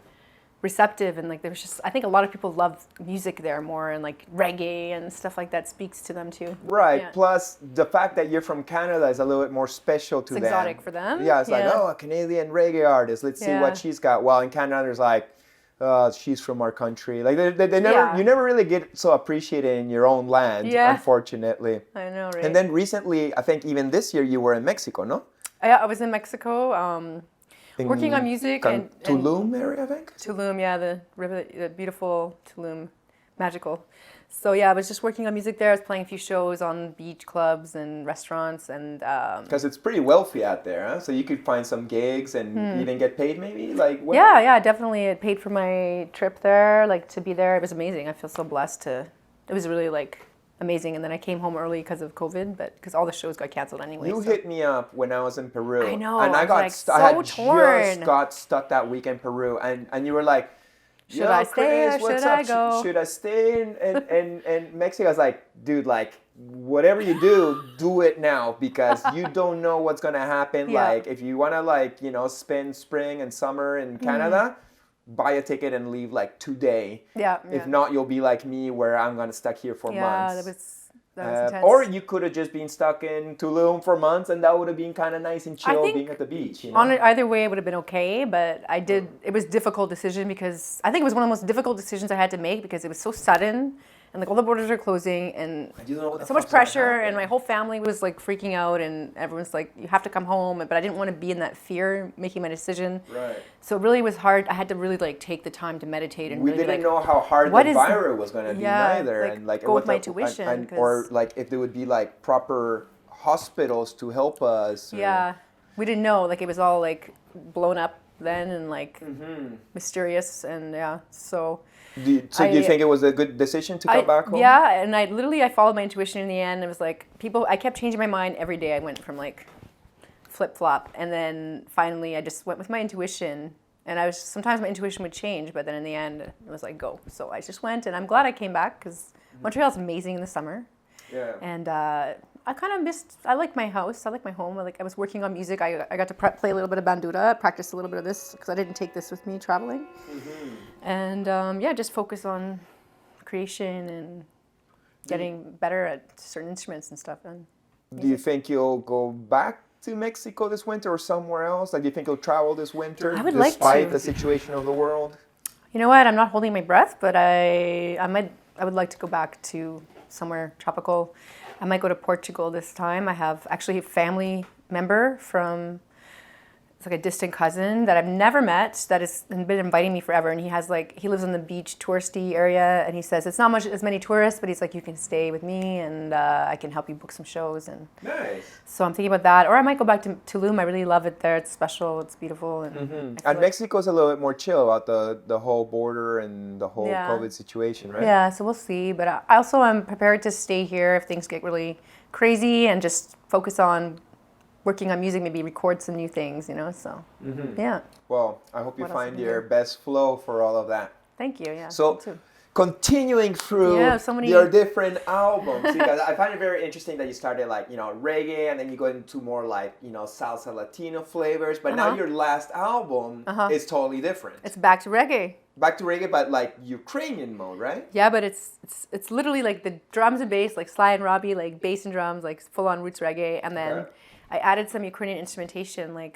Speaker 3: receptive, and like there was just, I think a lot of people love music there more, and like reggae and stuff like that speaks to them too.
Speaker 2: Right.
Speaker 3: Yeah.
Speaker 2: Plus, the fact that you're from Canada is a little bit more special to
Speaker 3: It's
Speaker 2: them.
Speaker 3: exotic for them.
Speaker 2: Yeah, it's like,
Speaker 3: Yeah.
Speaker 2: oh, a Canadian reggae artist. Let's see
Speaker 3: Yeah.
Speaker 2: what she's got. While in Canada, there's like, she's from our country. Like they never,
Speaker 3: Yeah.
Speaker 2: you never really get so appreciated in your own land,
Speaker 3: Yeah.
Speaker 2: unfortunately.
Speaker 3: I know, right?
Speaker 2: And then recently, I think even this year, you were in Mexico, no?
Speaker 3: I was in Mexico, working on music and
Speaker 2: Tulum area, I think.
Speaker 3: Tulum, yeah, the river, the beautiful Tulum, magical. So yeah, I was just working on music there. I was playing a few shows on beach clubs and restaurants, and
Speaker 2: Because it's pretty wealthy out there, huh? So you could find some gigs and even get paid, maybe. Like what?
Speaker 3: yeah, definitely. It paid for my trip there, like to be there. It was amazing. I feel so blessed to. It was really like amazing. And then I came home early because of COVID, but because all the shows got canceled anyway.
Speaker 2: You
Speaker 3: so.
Speaker 2: hit me up when I was in Peru.
Speaker 3: I know,
Speaker 2: And
Speaker 3: I
Speaker 2: I
Speaker 3: was
Speaker 2: got
Speaker 3: like,
Speaker 2: I had
Speaker 3: so torn.
Speaker 2: just got stuck that week in Peru, and you were like,
Speaker 3: Should
Speaker 2: "Yo,
Speaker 3: I stay or
Speaker 2: Chris, what's
Speaker 3: should
Speaker 2: up?
Speaker 3: I go?"
Speaker 2: Should I stay in Mexico?" I was like, "Dude, like whatever you do it now because you don't know what's gonna happen.
Speaker 3: Yeah.
Speaker 2: Like if you wanna spend spring and summer in Canada." buy a ticket and leave like today.
Speaker 3: Yeah.
Speaker 2: If not, you'll be like me, where I'm gonna stuck here for months.
Speaker 3: Yeah, that was intense.
Speaker 2: Or you could have just been stuck in Tulum for months, and that would have been kind of nice and chill, being at the beach. You know?
Speaker 3: Either way, it would have been okay. But it was a difficult decision because I think it was one of the most difficult decisions I had to make because it was so sudden. And like all the borders are closing, and so much pressure, and my whole family was like freaking out, and everyone's like, "You have to come home." But I didn't want to be in that fear making my decision.
Speaker 2: Right.
Speaker 3: So it really was hard. I had to really like take the time to meditate and
Speaker 2: we
Speaker 3: really
Speaker 2: didn't know how hard the virus was going to be neither,
Speaker 3: like,
Speaker 2: and like
Speaker 3: go with my intuition,
Speaker 2: or like if there would be like proper hospitals to help us.
Speaker 3: Yeah, we didn't know. Like it was all like blown up then and like mysterious, and so. Do you
Speaker 2: think it was a good decision to come back home?
Speaker 3: Yeah, and I followed my intuition in the end. It was like I kept changing my mind every day. I went from like flip-flop, and then finally I just went with my intuition. And sometimes my intuition would change, but then in the end it was like go. So I just went, and I'm glad I came back because Montreal's amazing in the summer.
Speaker 2: Yeah.
Speaker 3: And I kind of I like my house. I like my home. I was working on music. I got to play a little bit of bandura, practice a little bit of this because I didn't take this with me traveling. And just focus on creation and getting better at certain instruments and stuff. And
Speaker 2: do you think you'll go back to Mexico this winter or somewhere else? Like, do you think you'll travel this winter
Speaker 3: I would like to.
Speaker 2: despite the situation of the world?
Speaker 3: You know what? I'm not holding my breath, but I would like to go back to somewhere tropical. I might go to Portugal this time. I have actually a family member from, it's like a distant cousin that I've never met that has been inviting me forever. And he lives in the beach touristy area, and he says it's not as many tourists, but he's like, you can stay with me and I can help you book some shows. And
Speaker 2: nice.
Speaker 3: So I'm thinking about that. Or I might go back to Tulum. I really love it there. It's special. It's beautiful. And
Speaker 2: Mexico's a little bit more chill about the whole border and the whole COVID situation, right?
Speaker 3: Yeah, so we'll see. But I also am prepared to stay here if things get really crazy and just focus on working on music, maybe record some new things, so yeah.
Speaker 2: Well, I hope you find your best flow for all of that.
Speaker 3: Thank you, yeah.
Speaker 2: So, continuing through your different albums, because I find it very interesting that you started like, reggae, and then you go into more like, salsa Latino flavors, but now your last album is totally different.
Speaker 3: It's back to reggae.
Speaker 2: Back to reggae, but like Ukrainian mode, right?
Speaker 3: Yeah, but it's literally like the drums and bass, like Sly and Robbie, like bass and drums, like full-on roots reggae, and then I added some Ukrainian instrumentation, like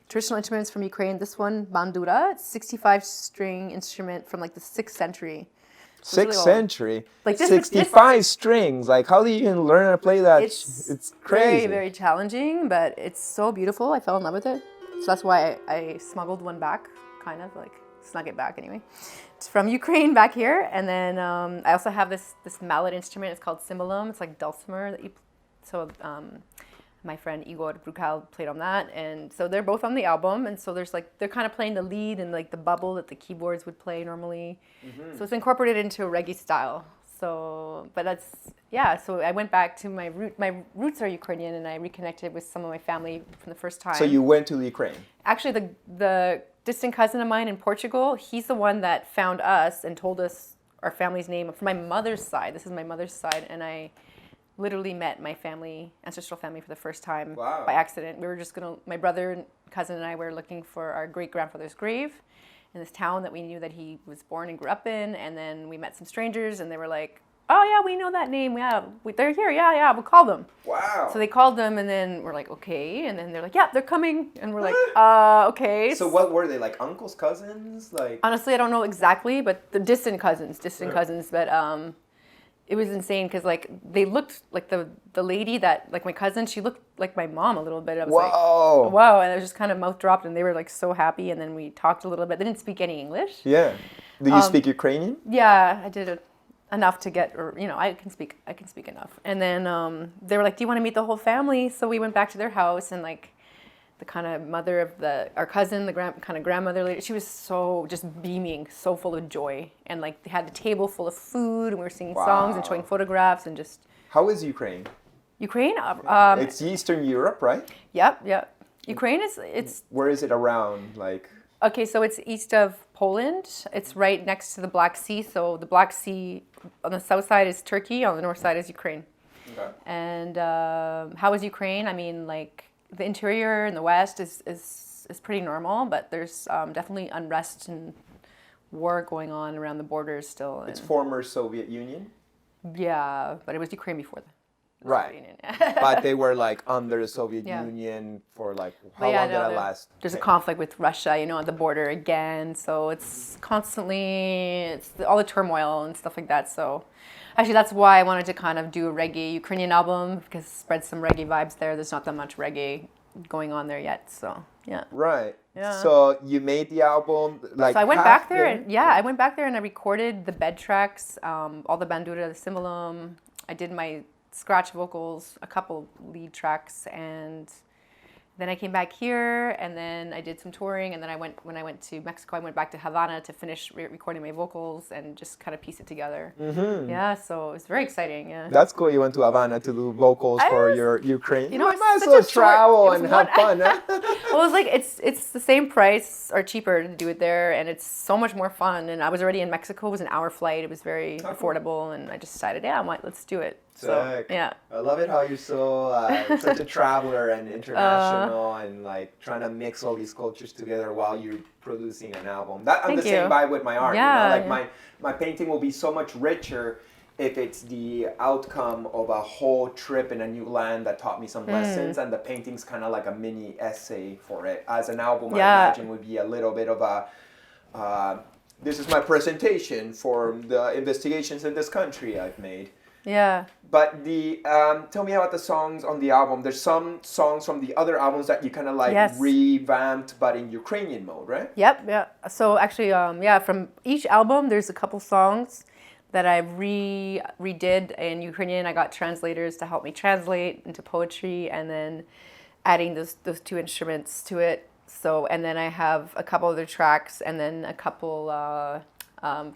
Speaker 3: traditional instruments from Ukraine. This one, bandura, it's 65-string instrument from like the 6th century. So
Speaker 2: 6th century?
Speaker 3: Like
Speaker 2: 65 strings. Like, how do you even learn how to play that? It's crazy.
Speaker 3: Very, very challenging, but it's so beautiful. I fell in love with it. So that's why I smuggled one back, kind of like snug it back anyway. It's from Ukraine back here. And then I also have this mallet instrument. It's called cymbalum. It's like dulcimer that you my friend Igor Brukal played on that, and so they're both on the album, and so they're kind of playing the lead and like the bubble that the keyboards would play normally. So it's incorporated into a reggae style. So, but so I went back to my roots are Ukrainian, and I reconnected with some of my family from the first time.
Speaker 2: So you went to Ukraine?
Speaker 3: Actually, the distant cousin of mine in Portugal, he's the one that found us and told us our family's name from my mother's side. This is my mother's side, and I literally met my ancestral family for the first time by accident. We were just my brother and cousin and I were looking for our great-grandfather's grave in this town that we knew that he was born and grew up in, and then we met some strangers, and they were like, oh yeah, we know that name, they're here, yeah, we'll call them.
Speaker 2: Wow.
Speaker 3: So they called them, and then we're like, okay, and then they're like, yeah, they're coming, and we're like, okay.
Speaker 2: So what were they, like uncles, cousins? Like
Speaker 3: honestly, I don't know exactly, but the distant cousins, but it was insane because like they looked like the lady that like my cousin, she looked like my mom a little bit. I was like, wow, and I was just kind of mouth dropped, and they were like so happy, and then we talked a little bit. They didn't speak any English.
Speaker 2: Yeah. Do you speak Ukrainian?
Speaker 3: Yeah, I did enough to get, or I can speak enough. And then they were like, do you want to meet the whole family? So we went back to their house, and like the kind of mother of our cousin, the kind of grandmother lady, she was so just beaming, so full of joy. And like they had a table full of food, and we were singing songs and showing photographs and just.
Speaker 2: How is Ukraine?
Speaker 3: Ukraine?
Speaker 2: It's Eastern Europe, right?
Speaker 3: Yep. Ukraine it's.
Speaker 2: Where is it around? Like.
Speaker 3: Okay, so it's east of Poland. It's right next to the Black Sea. So the Black Sea on the south side is Turkey, on the north side is Ukraine. Okay. And how is Ukraine? I mean, like. The interior in the west is pretty normal, but there's definitely unrest and war going on around the borders still.
Speaker 2: It's former Soviet Union?
Speaker 3: Yeah, but it was Ukraine before the
Speaker 2: Right.
Speaker 3: Soviet Union.
Speaker 2: But they were like under the Soviet
Speaker 3: Yeah.
Speaker 2: Union for like,
Speaker 3: But
Speaker 2: how
Speaker 3: yeah,
Speaker 2: long did
Speaker 3: no,
Speaker 2: that last?
Speaker 3: There's a conflict with Russia, you know, at the border again. So it's constantly, all the turmoil and stuff like that. So actually, that's why I wanted to kind of do a reggae Ukrainian album, because spread some reggae vibes there. There's not that much reggae going on there yet. So yeah.
Speaker 2: Right.
Speaker 3: Yeah.
Speaker 2: So you made the album like.
Speaker 3: So I went
Speaker 2: half
Speaker 3: back there, and I went back there and I recorded the bed tracks, all the bandura, the cymbalum. I did my scratch vocals, a couple lead tracks, and then I came back here, and then I did some touring, and then when I went to Mexico, I went back to Havana to finish recording my vocals and just kind of piece it together. Mm-hmm. Yeah, so it was very exciting. Yeah.
Speaker 2: That's cool. You went to Havana to do vocals for your Ukraine.
Speaker 3: You know,
Speaker 2: you might as
Speaker 3: such
Speaker 2: well
Speaker 3: a short-
Speaker 2: travel
Speaker 3: it was
Speaker 2: and have fun. Huh?
Speaker 3: Well, it was like it's the same price or cheaper to do it there, and it's so much more fun. And I was already in Mexico. It was an hour flight. It was very affordable, and I just decided, let's do it. So
Speaker 2: Sick.
Speaker 3: yeah.
Speaker 2: I love it how you're so such a traveler and international and like trying to mix all these cultures together while you're producing an album. I'm the same vibe with my art.
Speaker 3: Yeah,
Speaker 2: you know? Like my painting will be so much richer if it's the outcome of a whole trip in a new land that taught me some lessons, and the painting's kind of like a mini essay for it. As an album, I imagine would be a little bit of a this is my presentation for the investigations in this country I've made.
Speaker 3: Yeah.
Speaker 2: But tell me about the songs on the album. There's some songs from the other albums that you kind of like revamped, but in Ukrainian mode, right?
Speaker 3: Yep. Yeah. So actually, from each album, there's a couple songs that I redid in Ukrainian. I got translators to help me translate into poetry, and then adding those two instruments to it. So, and then I have a couple other tracks, and then a couple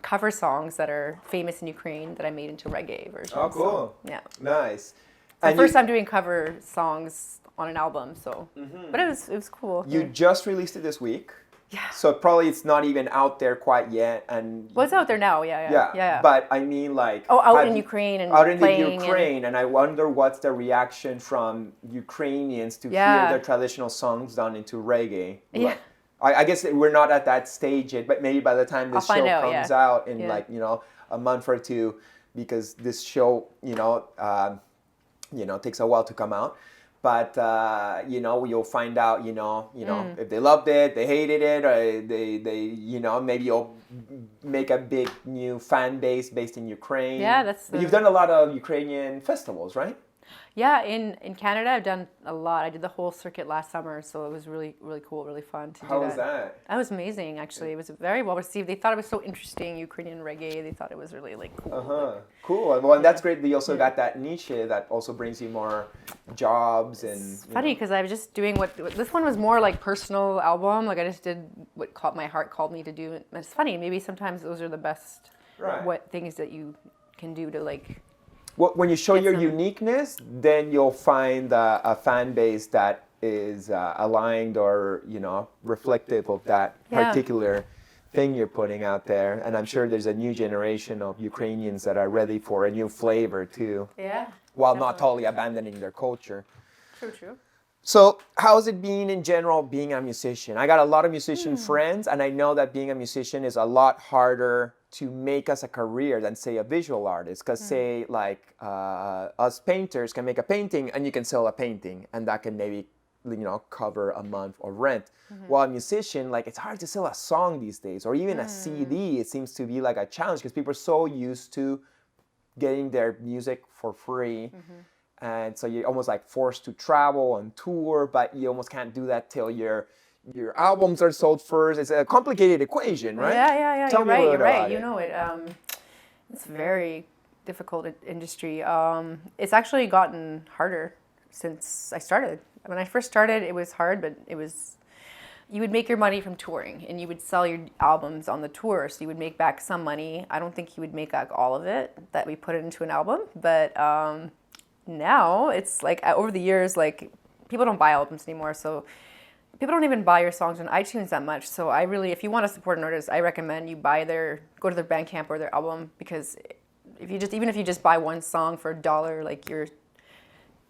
Speaker 3: cover songs that are famous in Ukraine that I made into reggae versions.
Speaker 2: Oh, cool.
Speaker 3: So, yeah.
Speaker 2: Nice.
Speaker 3: It's the first time doing cover songs on an album, so. But it was cool.
Speaker 2: You just released it this week.
Speaker 3: Yeah.
Speaker 2: So probably it's not even out there quite yet, and.
Speaker 3: Well, it's out there now. Yeah.
Speaker 2: But I mean, like.
Speaker 3: Out in Ukraine and
Speaker 2: out in
Speaker 3: playing
Speaker 2: the Ukraine, and I wonder what's the reaction from Ukrainians to hear their traditional songs done into reggae.
Speaker 3: Yeah.
Speaker 2: I guess we're not at that stage yet, but maybe by the time this show comes out in like a month or two, because this show takes a while to come out. But you'll find out if they loved it, they hated it, or they maybe you'll make a big new fan base based in Ukraine.
Speaker 3: Yeah,
Speaker 2: You've done a lot of Ukrainian festivals, right?
Speaker 3: Yeah, in Canada I've done a lot. I did the whole circuit last summer, so it was really, really cool, really fun to do that.
Speaker 2: How was that?
Speaker 3: That was amazing, actually. It was very well received. They thought it was so interesting, Ukrainian reggae. They thought it was really cool.
Speaker 2: Cool. Well, and that's great. You also got that niche that also brings you more jobs. And
Speaker 3: it's funny because I was just doing this one was more like personal album. Like I just did what my heart called me to do. And it's funny. Maybe sometimes those are the best things that you can do to like.
Speaker 2: Well, when you show your uniqueness, then you'll find a fan base that is aligned or reflective of that particular thing you're putting out there. And I'm sure there's a new generation of Ukrainians that are ready for a new flavor too.
Speaker 3: Yeah.
Speaker 2: While not totally abandoning their culture.
Speaker 3: True.
Speaker 2: So how's it been in general being a musician? I got a lot of musician friends, and I know that being a musician is a lot harder to make as a career than say a visual artist, because say like us painters can make a painting and you can sell a painting, and that can maybe cover a month of rent. While a musician, like it's hard to sell a song these days, or even a CD. It seems to be like a challenge because people are so used to getting their music for free. And so you're almost like forced to travel and tour, but you almost can't do that till your albums are sold first. It's a complicated equation, right?
Speaker 3: Yeah.
Speaker 2: Tell
Speaker 3: You're right.
Speaker 2: It.
Speaker 3: You know it. It's a very difficult industry. It's actually gotten harder since I started. When I first started, it was hard, but you would make your money from touring, and you would sell your albums on the tour, so you would make back some money. I don't think you would make back all of it that we put into an album, but now it's like over the years, like people don't buy albums anymore, so people don't even buy your songs on iTunes that much. So I really, if you want to support an artist, I recommend you go to their Bandcamp or their album, because even if you just buy one song for $1, like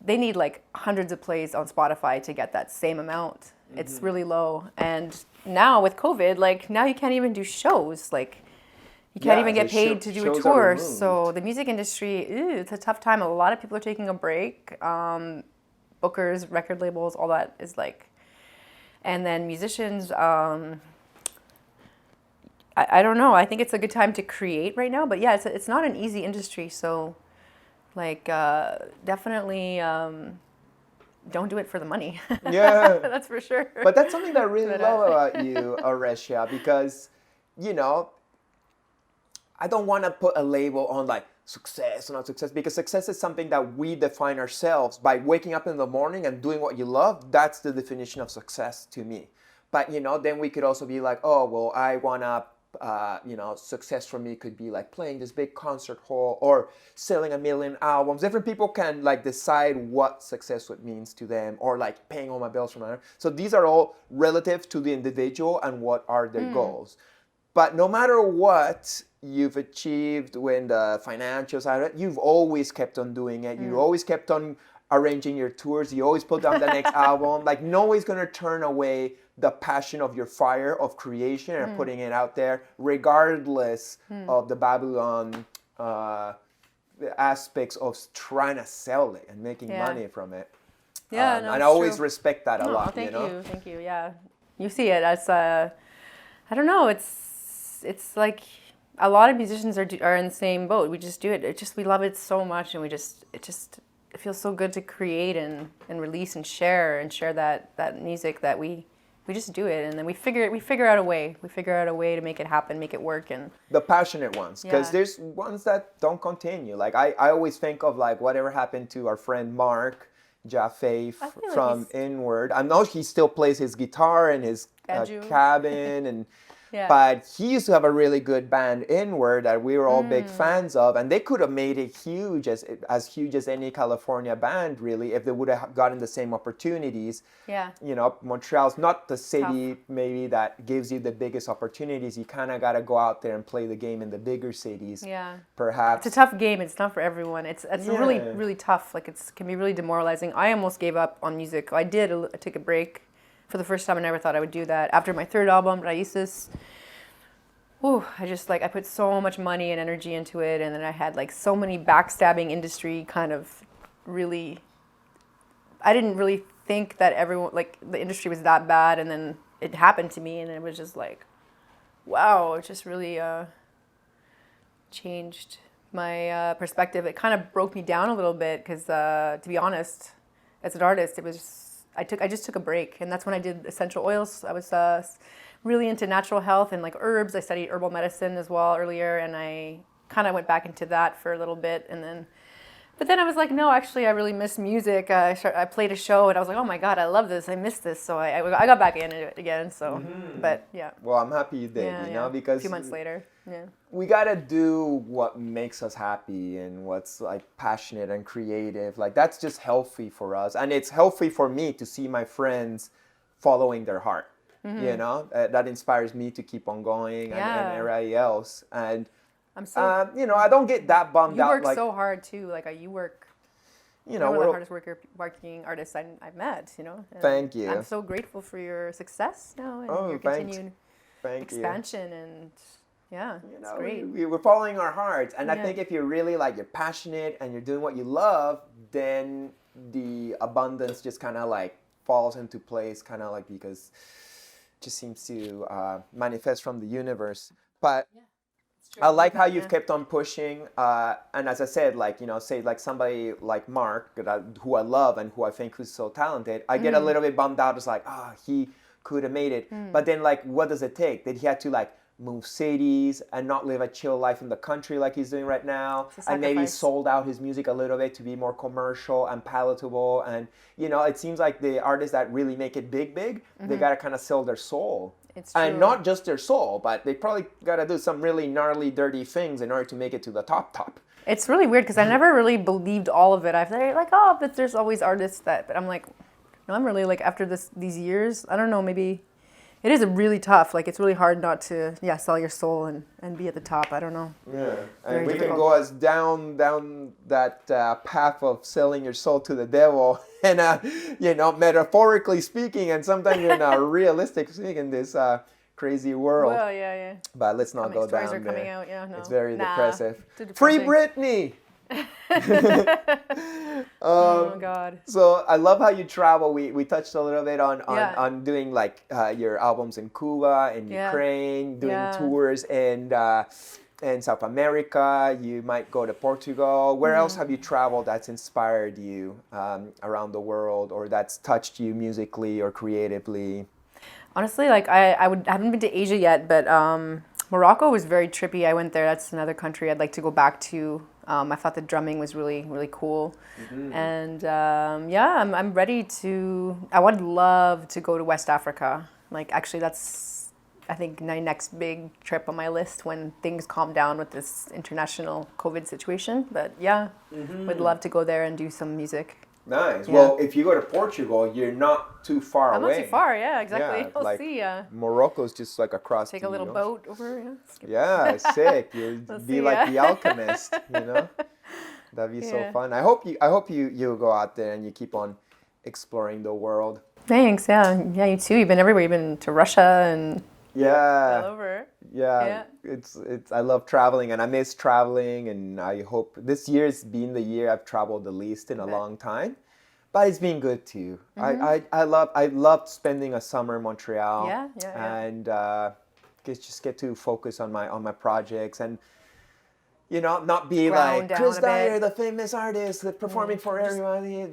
Speaker 3: they need like hundreds of plays on Spotify to get that same amount. It's really low, and now with COVID, like now you can't even do shows. Like you can't even get paid to do a
Speaker 2: shows are
Speaker 3: tour.
Speaker 2: removed.
Speaker 3: So the music industry, it's a tough time. A lot of people are taking a break. Bookers, record labels, all that is like, and then musicians. I don't know. I think it's a good time to create right now. But yeah, it's not an easy industry. So like definitely don't do it for the money.
Speaker 2: Yeah.
Speaker 3: That's for sure.
Speaker 2: But that's something that I really
Speaker 3: But,
Speaker 2: love about you, Auresia, because, you know, I don't want to put a label on like success or not success, because success is something that we define ourselves by waking up in the morning and doing what you love. That's the definition of success to me. But, you know, then we could also be like, oh, well, I want to, you know, success for me could be like playing this big concert hall or selling 1 million albums. Different people can like decide what success would means to them, or like paying all my bills from there. So these are all relative to the individual and what are their goals. But no matter what you've achieved when the financial side of it, you've always kept on doing it. You always kept on arranging your tours. You always put down the next album. Like no one's gonna turn away the passion of your fire of creation and putting it out there, regardless of the Babylon aspects of trying to sell it and making money from it.
Speaker 3: Yeah, no,
Speaker 2: and I
Speaker 3: it's
Speaker 2: always
Speaker 3: true.
Speaker 2: respect that a lot.
Speaker 3: Thank
Speaker 2: you know?
Speaker 3: Thank you. Yeah, you see it as I don't know. It's like a lot of musicians are in the same boat. We just do it. We love it so much, and it feels so good to create and release and share that music that we just do it, and then we figure out a way. We figure out a way to make it happen, make it work, and
Speaker 2: the passionate ones, because
Speaker 3: Yeah.
Speaker 2: there's ones that don't continue. Like I always think of like whatever happened to our friend Mark Jaffe
Speaker 3: I feel like
Speaker 2: from
Speaker 3: he's-
Speaker 2: Inward. I know he still plays his guitar in his
Speaker 3: Banjo.
Speaker 2: cabin, and
Speaker 3: Yeah.
Speaker 2: but he used to have a really good band, Inward, that we were all big fans of, and they could have made it huge, as huge as any California band, really, if they would have gotten the same opportunities.
Speaker 3: Yeah.
Speaker 2: You know, Montreal's not the city maybe that gives you the biggest opportunities. You kind of got to go out there and play the game in the bigger cities.
Speaker 3: Yeah.
Speaker 2: Perhaps.
Speaker 3: It's a tough game. It's not for everyone. It's really
Speaker 2: Yeah.
Speaker 3: really tough. Like it can be really demoralizing. I almost gave up on music. I took a break for the first time. I never thought I would do that. After my third album, Ryzen, I put so much money and energy into it, and then I had like so many backstabbing industry kind of really. I didn't really think that everyone like the industry was that bad, and then it happened to me, and it was just like, wow, it just really changed my perspective. It kind of broke me down a little bit because, to be honest, as an artist, it was I just took a break, and that's when I did essential oils. I was really into natural health and like herbs. I studied herbal medicine as well earlier, and I kind of went back into that for a little bit, but then I was like, no, actually, I really miss music. I played a show, and I was like, oh my God, I love this. I miss this. So I got back into it again. So, but yeah.
Speaker 2: Well, I'm happy you did,
Speaker 3: Yeah,
Speaker 2: you
Speaker 3: yeah.
Speaker 2: know, because
Speaker 3: A few months later, yeah.
Speaker 2: we got to do what makes us happy and what's like passionate and creative. Like that's just healthy for us. And it's healthy for me to see my friends following their heart. You know, that inspires me to keep on going and everybody else. And
Speaker 3: I'm so.
Speaker 2: you know, I don't get that bummed
Speaker 3: You
Speaker 2: out.
Speaker 3: work
Speaker 2: Like,
Speaker 3: so hard too. Like you work.
Speaker 2: you
Speaker 3: You're
Speaker 2: know,
Speaker 3: one of the
Speaker 2: we're,
Speaker 3: hardest working artists I've met. You know. And
Speaker 2: Thank you.
Speaker 3: I'm so grateful for your success now and your
Speaker 2: thanks.
Speaker 3: continued
Speaker 2: thank you.
Speaker 3: expansion, and yeah,
Speaker 2: You
Speaker 3: it's
Speaker 2: know,
Speaker 3: great.
Speaker 2: we're following our hearts, and I
Speaker 3: Yeah.
Speaker 2: think if you're really like you're passionate and you're doing what you love, then the abundance just kind of like falls into place, kind of like because it just seems to manifest from the universe. But I like how you've kept on pushing, and as I said, like, you know, say like somebody like Mark, who I love and who I think who's so talented, I get a little bit bummed out. It's like, he could have made it, but then like, what does it take? That he had to like move cities and not live a chill life in the country like he's doing right now,
Speaker 3: It's a
Speaker 2: and maybe
Speaker 3: sacrifice.
Speaker 2: sold out his music a little bit to be more commercial and palatable. And you know, it seems like the artists that really make it big, they gotta kind of sell their soul.
Speaker 3: It's
Speaker 2: And
Speaker 3: true.
Speaker 2: not just their soul, but they probably gotta do some really gnarly, dirty things in order to make it to the top.
Speaker 3: It's really weird because I never really believed all of it. I thought like, oh, but there's always artists that. But I'm like, no, I'm really like after these years. I don't know, maybe it is really tough. Like it's really hard not to sell your soul and be at the top. I don't know.
Speaker 2: Yeah,
Speaker 3: Very
Speaker 2: and we can
Speaker 3: difficult.
Speaker 2: go as down that path of selling your soul to the devil, and metaphorically speaking, and sometimes realistic speaking, in this crazy world.
Speaker 3: Well, yeah.
Speaker 2: But let's not go
Speaker 3: Stories
Speaker 2: down
Speaker 3: are coming
Speaker 2: there.
Speaker 3: out. Yeah, no.
Speaker 2: It's very
Speaker 3: Nah,
Speaker 2: depressive.
Speaker 3: too
Speaker 2: Free
Speaker 3: depressing.
Speaker 2: Britney.
Speaker 3: Oh God.
Speaker 2: So I love how you travel. We touched a little bit on
Speaker 3: Yeah.
Speaker 2: on doing like your albums in Cuba, in
Speaker 3: Yeah.
Speaker 2: Ukraine, doing
Speaker 3: Yeah.
Speaker 2: tours in South America. You might go to Portugal. Where else have you traveled that's inspired you around the world, or that's touched you musically or creatively?
Speaker 3: Honestly, like I haven't been to Asia yet, but Morocco was very trippy. I went there. That's another country I'd like to go back to. I thought the drumming was really, really cool. And I'm ready to, I would love to go to West Africa. Like actually that's, I think my next big trip on my list when things calm down with this international COVID situation. But yeah, would love to go there and do some music.
Speaker 2: Nice.
Speaker 3: Yeah.
Speaker 2: Well, if you go to Portugal, you're not too far
Speaker 3: I'm
Speaker 2: away.
Speaker 3: not too far, yeah, exactly.
Speaker 2: Yeah,
Speaker 3: We'll
Speaker 2: like
Speaker 3: see.
Speaker 2: Morocco's just like across.
Speaker 3: Take
Speaker 2: the
Speaker 3: a little
Speaker 2: ocean.
Speaker 3: boat over. Yeah, skip.
Speaker 2: Yeah, sick. You'll
Speaker 3: We'll
Speaker 2: be
Speaker 3: see,
Speaker 2: like
Speaker 3: yeah.
Speaker 2: the alchemist, That'd be so
Speaker 3: Yeah.
Speaker 2: fun. I hope you go out there and you keep on exploring the world.
Speaker 3: Thanks. Yeah, you too. You've been everywhere. You've been to Russia and all
Speaker 2: Yeah.
Speaker 3: over.
Speaker 2: Yeah.
Speaker 3: Yeah.
Speaker 2: It's I love traveling and I miss traveling, and I hope this year's been the year I've traveled the least in a
Speaker 3: bet.
Speaker 2: long time. But it's been good too. I loved spending a summer in Montreal.
Speaker 3: Yeah.
Speaker 2: And just get to focus on my projects and not be
Speaker 3: Ground
Speaker 2: like
Speaker 3: down
Speaker 2: Chris
Speaker 3: a bit.
Speaker 2: Dyer, the famous artist, performing for everybody.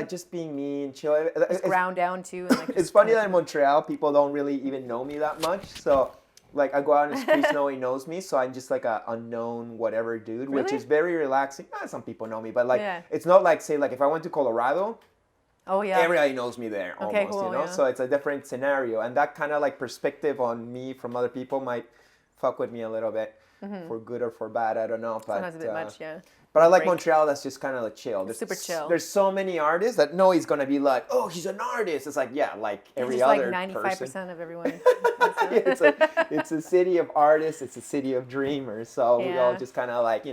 Speaker 2: Just being me and chill.
Speaker 3: Just ground down too. And like
Speaker 2: It's
Speaker 3: just
Speaker 2: funny that in Montreal people don't really even know me that much. So like I go out in the streets, nobody knows me, so I'm just like a unknown whatever dude, which
Speaker 3: Really?
Speaker 2: is very relaxing. Some people know me, but like
Speaker 3: Yeah.
Speaker 2: it's not like say like if I went to Colorado,
Speaker 3: Oh yeah.
Speaker 2: everybody knows me there
Speaker 3: Okay,
Speaker 2: almost,
Speaker 3: cool, yeah.
Speaker 2: So it's a different scenario, and that kind of like perspective on me from other people might fuck with me a little bit, for good or for bad. I don't know, but
Speaker 3: Sometimes a bit much, yeah.
Speaker 2: But I like
Speaker 3: Break.
Speaker 2: Montreal. That's just kind of like chill. There's
Speaker 3: Super chill.
Speaker 2: There's so many artists that know he's gonna be like, oh, he's an artist. It's like like every
Speaker 3: Just
Speaker 2: other
Speaker 3: like 95%
Speaker 2: person.
Speaker 3: of everyone.
Speaker 2: It's a city of artists. It's a city of dreamers. So we all
Speaker 3: Yeah.
Speaker 2: just kind of like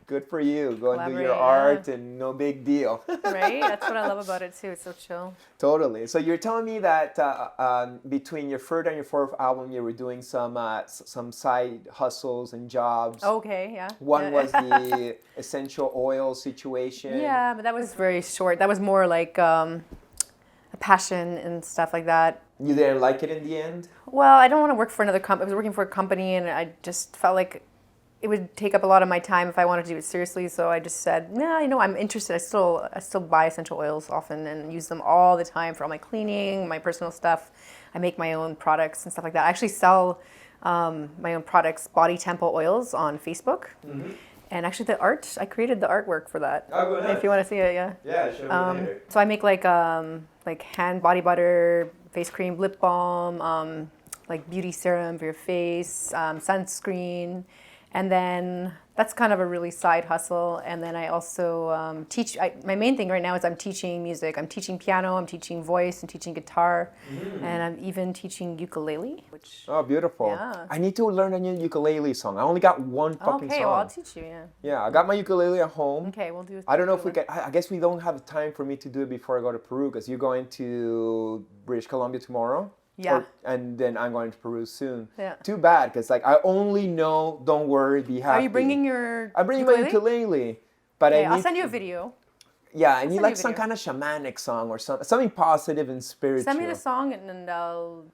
Speaker 2: good for you. Go and do your
Speaker 3: Collaborate,
Speaker 2: art, and no big deal.
Speaker 3: Right? That's what I love about it too. It's so chill.
Speaker 2: Totally. So you're telling me that between your third and your fourth album, you were doing some side hustles and jobs.
Speaker 3: Okay, yeah.
Speaker 2: One
Speaker 3: Yeah.
Speaker 2: was the essential oil situation.
Speaker 3: Yeah, but that was very short. That was more like a passion and stuff like that.
Speaker 2: You didn't like it in the end?
Speaker 3: Well, I don't want to work for another company. I was working for a company, and I just felt like it would take up a lot of my time if I wanted to do it seriously. So I just said, I'm interested. I still buy essential oils often and use them all the time for all my cleaning, my personal stuff. I make my own products and stuff like that. I actually sell my own products, Body Temple Oils, on Facebook. And actually, I created the artwork for that.
Speaker 2: Oh, go ahead.
Speaker 3: If you want to see it, yeah.
Speaker 2: Yeah, show me later.
Speaker 3: So I make like hand body butter, face cream, lip balm, like beauty serum for your face, sunscreen, and then that's kind of a really side hustle. And then I also teach. My main thing right now is I'm teaching music. I'm teaching piano. I'm teaching voice. I'm teaching guitar, and I'm even teaching ukulele. Which
Speaker 2: Oh, beautiful.
Speaker 3: Yeah.
Speaker 2: I need to learn a new ukulele song. I only got one fucking
Speaker 3: okay,
Speaker 2: song.
Speaker 3: well I'll teach you. Yeah.
Speaker 2: Yeah, I got my ukulele at home.
Speaker 3: Okay, we'll do.
Speaker 2: I don't know if we can. I guess we don't have time for me to do it before I go to Peru, because you're going to British Columbia tomorrow.
Speaker 3: Yeah.
Speaker 2: And then I'm going to Peru soon.
Speaker 3: Yeah.
Speaker 2: Too bad, because like I only know "Don't Worry, Be Happy."
Speaker 3: Are you bringing your?
Speaker 2: I'm bringing my ukulele, but
Speaker 3: Okay,
Speaker 2: I
Speaker 3: I'll
Speaker 2: need.
Speaker 3: send you a video.
Speaker 2: Yeah, I need
Speaker 3: send
Speaker 2: like
Speaker 3: you a
Speaker 2: some
Speaker 3: video.
Speaker 2: kind of shamanic song or something positive and spiritual.
Speaker 3: Send me the song and I'll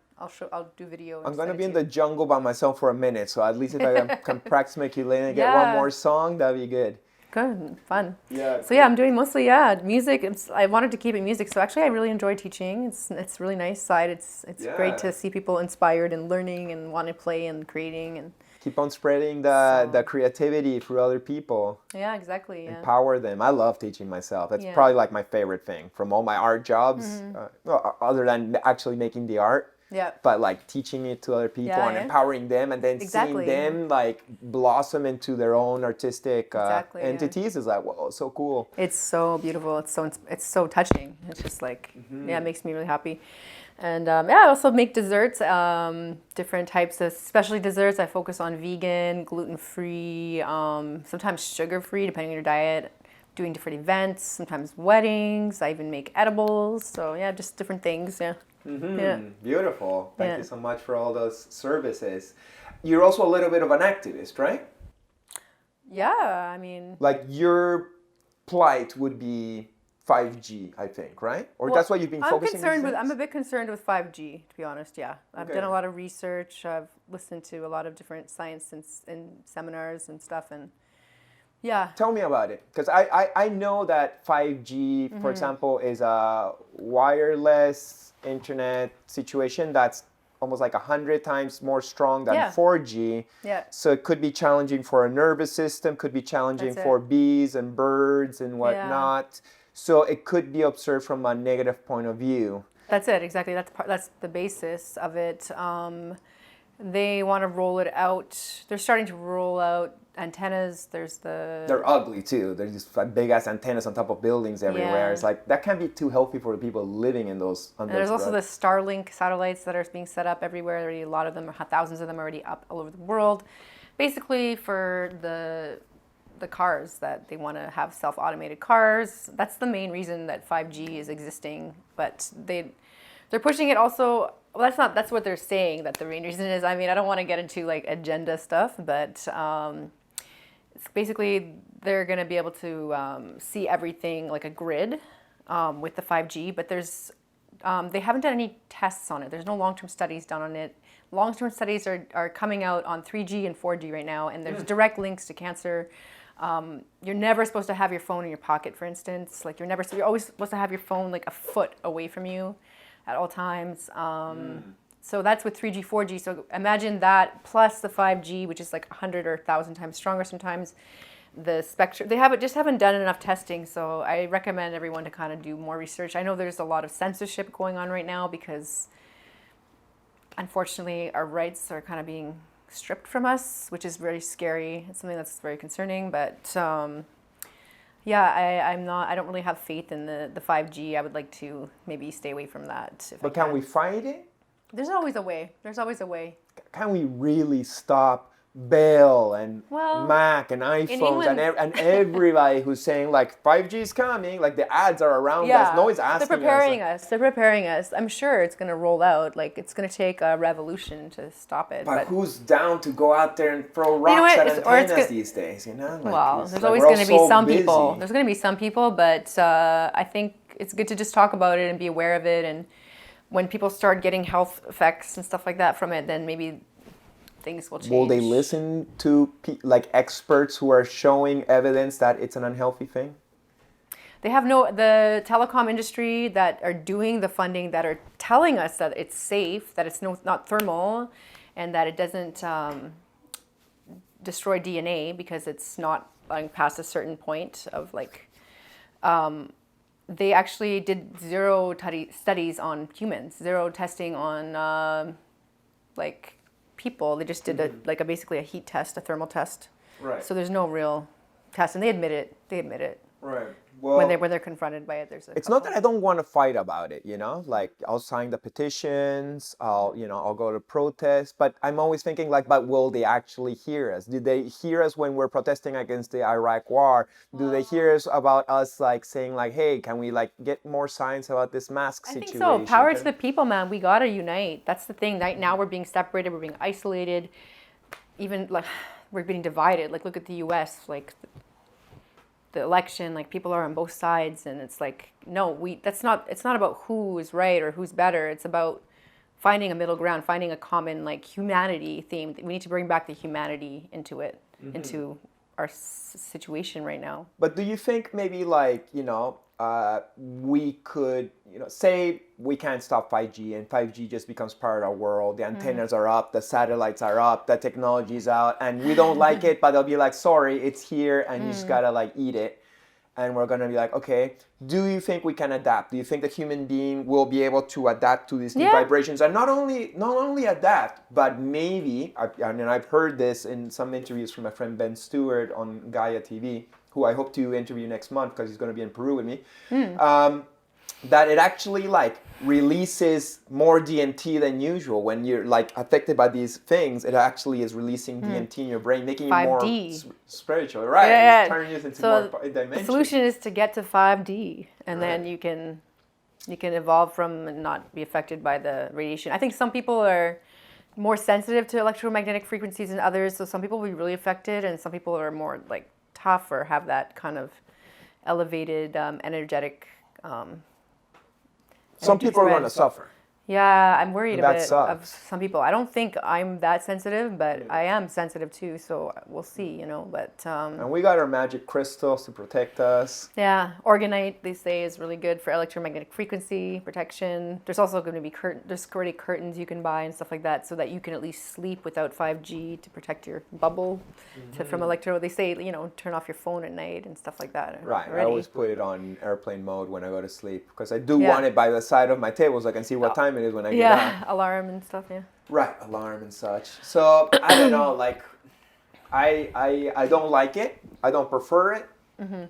Speaker 3: do video. and
Speaker 2: I'm gonna
Speaker 3: send
Speaker 2: be
Speaker 3: it
Speaker 2: in
Speaker 3: to
Speaker 2: the jungle by myself for a minute, so at least if I can practice my ukulele and get one
Speaker 3: Yeah.
Speaker 2: more song, that'd be good.
Speaker 3: Good, fun.
Speaker 2: Yeah.
Speaker 3: So yeah, I'm doing mostly music. I wanted to keep it music, so actually I really enjoy teaching. It's really nice side. It's
Speaker 2: Yeah.
Speaker 3: great to see people inspired and learning and want to play and creating and
Speaker 2: Keep on spreading the creativity through other people.
Speaker 3: yeah, exactly. Yeah.
Speaker 2: Empower them. I love teaching myself. That's
Speaker 3: Yeah.
Speaker 2: probably like my favorite thing from all my art jobs, well, other than actually making the art.
Speaker 3: Yeah.
Speaker 2: But like teaching it to other people
Speaker 3: Yeah,
Speaker 2: and
Speaker 3: yeah.
Speaker 2: empowering them, and then
Speaker 3: Exactly.
Speaker 2: seeing them like blossom into their own artistic
Speaker 3: Exactly, yeah.
Speaker 2: entities is like, whoa, so cool.
Speaker 3: It's so beautiful. It's so touching. It's just like
Speaker 2: Mm-hmm.
Speaker 3: yeah, it makes me really happy. And I also make desserts, different types of specialty desserts. I focus on vegan, gluten-free, sometimes sugar-free, depending on your diet. Doing different events, sometimes weddings. I even make edibles. So yeah, just different things. Yeah. Yeah.
Speaker 2: Beautiful. Thank
Speaker 3: Yeah.
Speaker 2: you so much for all those services. You're also a little bit of an activist, right?
Speaker 3: Yeah. I mean,
Speaker 2: Like your plight would be 5G, I think, right? Or
Speaker 3: well,
Speaker 2: that's what you've been focusing on?
Speaker 3: I'm a bit concerned with 5G, to be honest. Yeah. I've
Speaker 2: Okay.
Speaker 3: done a lot of research. I've listened to a lot of different science and seminars and stuff. And yeah.
Speaker 2: Tell me about it, because I know that 5G, for example, is a wireless internet situation that's almost like 100 times more strong than
Speaker 3: Yeah.
Speaker 2: 4G.
Speaker 3: Yeah.
Speaker 2: So it could be challenging for a nervous system, could be challenging
Speaker 3: That's
Speaker 2: for
Speaker 3: it.
Speaker 2: bees and birds and whatnot. So it could be observed from a negative point of view.
Speaker 3: That's it, exactly. That's the basis of it. They want to roll it out. They're starting to roll out antennas.
Speaker 2: They're ugly too. There's these big ass antennas on top of buildings everywhere.
Speaker 3: Yeah.
Speaker 2: It's like that can't be too healthy for the people living in those.
Speaker 3: And there's also the Starlink satellites that are being set up everywhere. Already, a lot of them, thousands of them, already up all over the world. Basically, for the cars that they want to have self-automated cars. That's the main reason that 5G is existing. But they're pushing it also. Well, that's what they're saying that the main reason is. I mean, I don't want to get into like agenda stuff, but it's basically they're going to be able to see everything like a grid with the 5G, but they haven't done any tests on it. There's no long-term studies done on it. Long-term studies are coming out on 3G and 4G right now, and there's direct links to cancer. You're never supposed to have your phone in your pocket, for instance. Like you're always supposed to have your phone like a foot away from you at all times. So that's with 3G, 4G. So imagine that plus the 5G, which is like 100 or 1,000 times stronger sometimes. The spectrum, they haven't done enough testing. So I recommend everyone to kind of do more research. I know there's a lot of censorship going on right now because unfortunately our rights are kind of being stripped from us, which is very scary. It's something that's very concerning, but yeah, I don't really have faith in the 5G. I would like to maybe stay away from that.
Speaker 2: But can we fight it?
Speaker 3: There's always a way. There's always a way.
Speaker 2: Can we really stop Bell and
Speaker 3: Well,
Speaker 2: Mac and iPhones
Speaker 3: England-
Speaker 2: and everybody who's saying like 5G is coming, like the ads are around us, no one's asking
Speaker 3: they're preparing
Speaker 2: us.
Speaker 3: us. They're preparing us. I'm sure it's going to roll out. Like it's going to take a revolution to stop it.
Speaker 2: But who's down to go out there and throw rocks
Speaker 3: what?
Speaker 2: at
Speaker 3: Or it's
Speaker 2: antennas
Speaker 3: go-
Speaker 2: these days, you know? Like,
Speaker 3: Well,
Speaker 2: it's
Speaker 3: there's
Speaker 2: like
Speaker 3: always
Speaker 2: we're all
Speaker 3: going to be
Speaker 2: so
Speaker 3: some
Speaker 2: busy.
Speaker 3: people. There's going to be some people, but I think it's good to just talk about it and be aware of it. And when people start getting health effects and stuff like that from it, then maybe things will change.
Speaker 2: Will they listen to like experts who are showing evidence that it's an unhealthy thing?
Speaker 3: They have the telecom industry that are doing the funding that are telling us that it's safe, that it's not thermal, and that it doesn't destroy DNA because it's not past a certain point of like. They actually did zero studies on humans, zero testing on like people. They just did basically a heat test, a thermal test.
Speaker 2: Right.
Speaker 3: So there's no real test, and they admit it.
Speaker 2: Right. Well,
Speaker 3: When they're confronted by it,
Speaker 2: it's not that I don't want to fight about it, you know, like I'll sign the petitions, I'll go to protests, but I'm always thinking like, but will they actually hear us? Did they hear us when we're protesting against the Iraq war? Do they hear us about us like saying like, hey, can we like get more science about this mask
Speaker 3: I
Speaker 2: situation?
Speaker 3: think so. Power to the people, man. We gotta unite. That's the thing. Right now we're being separated. We're being isolated. Even like we're being divided. Like look at the U.S. Like the election. Like people are on both sides, and it's like no, it's not about who is right or who's better. It's about finding a middle ground, finding a common like humanity theme. We need to bring back the humanity into it, into our situation right now.
Speaker 2: But do you think maybe like, we could, say we can't stop 5G and 5G just becomes part of our world. The antennas are up, the satellites are up, the technology's out, and we don't like it, but they'll be like, sorry, it's here and you just gotta like eat it. And we're gonna be like, okay, do you think we can adapt? Do you think the human being will be able to adapt to these new vibrations? And not only adapt, but maybe, I've heard this in some interviews from my friend Ben Stewart on Gaia TV, who I hope to interview next month because he's going to be in Peru with me. that it actually like releases more DMT than usual. When you're like affected by these things, it actually is releasing DMT in your brain, making you more
Speaker 3: 5D.
Speaker 2: Spiritual, right?
Speaker 3: Yeah.
Speaker 2: It's turning you into
Speaker 3: So
Speaker 2: more dimensions.
Speaker 3: the solution is to get to 5D, and then
Speaker 2: Right.
Speaker 3: you can evolve from and not be affected by the radiation. I think some people are more sensitive to electromagnetic frequencies than others, so some people will be really affected, and some people are more like tough or have that kind of elevated energetic.
Speaker 2: Some people are going to suffer.
Speaker 3: Yeah, I'm worried
Speaker 2: And
Speaker 3: a
Speaker 2: that
Speaker 3: bit of
Speaker 2: sucks.
Speaker 3: some people. I don't think I'm that sensitive, but I am sensitive too. So we'll see, you know. But
Speaker 2: And we got our magic crystals to protect us.
Speaker 3: yeah, orgonite they say is really good for electromagnetic frequency protection. There's also going to be there's already curtains you can buy and stuff like that, so that you can at least sleep without 5G to protect your bubble from electro. They say, you know, turn off your phone at night and stuff like that.
Speaker 2: Right.
Speaker 3: Already.
Speaker 2: I always put it on airplane mode when I go to sleep because I do
Speaker 3: Yeah.
Speaker 2: want it by the side of my table so I can see what time it is when I get up.
Speaker 3: Yeah, alarm and stuff. Yeah.
Speaker 2: Right, alarm and such. So I don't know, like I don't like it. I don't prefer it.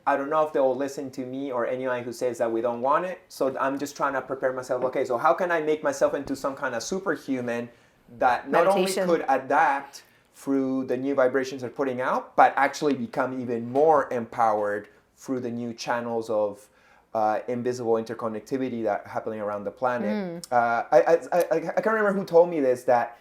Speaker 2: I don't know if they will listen to me or anyone who says that we don't want it. So I'm just trying to prepare myself. Okay, so how can I make myself into some kind of superhuman that not
Speaker 3: Meditation.
Speaker 2: only could adapt through the new vibrations they're putting out, but actually become even more empowered through the new channels of invisible interconnectivity that happening around the planet. I can't remember who told me this, that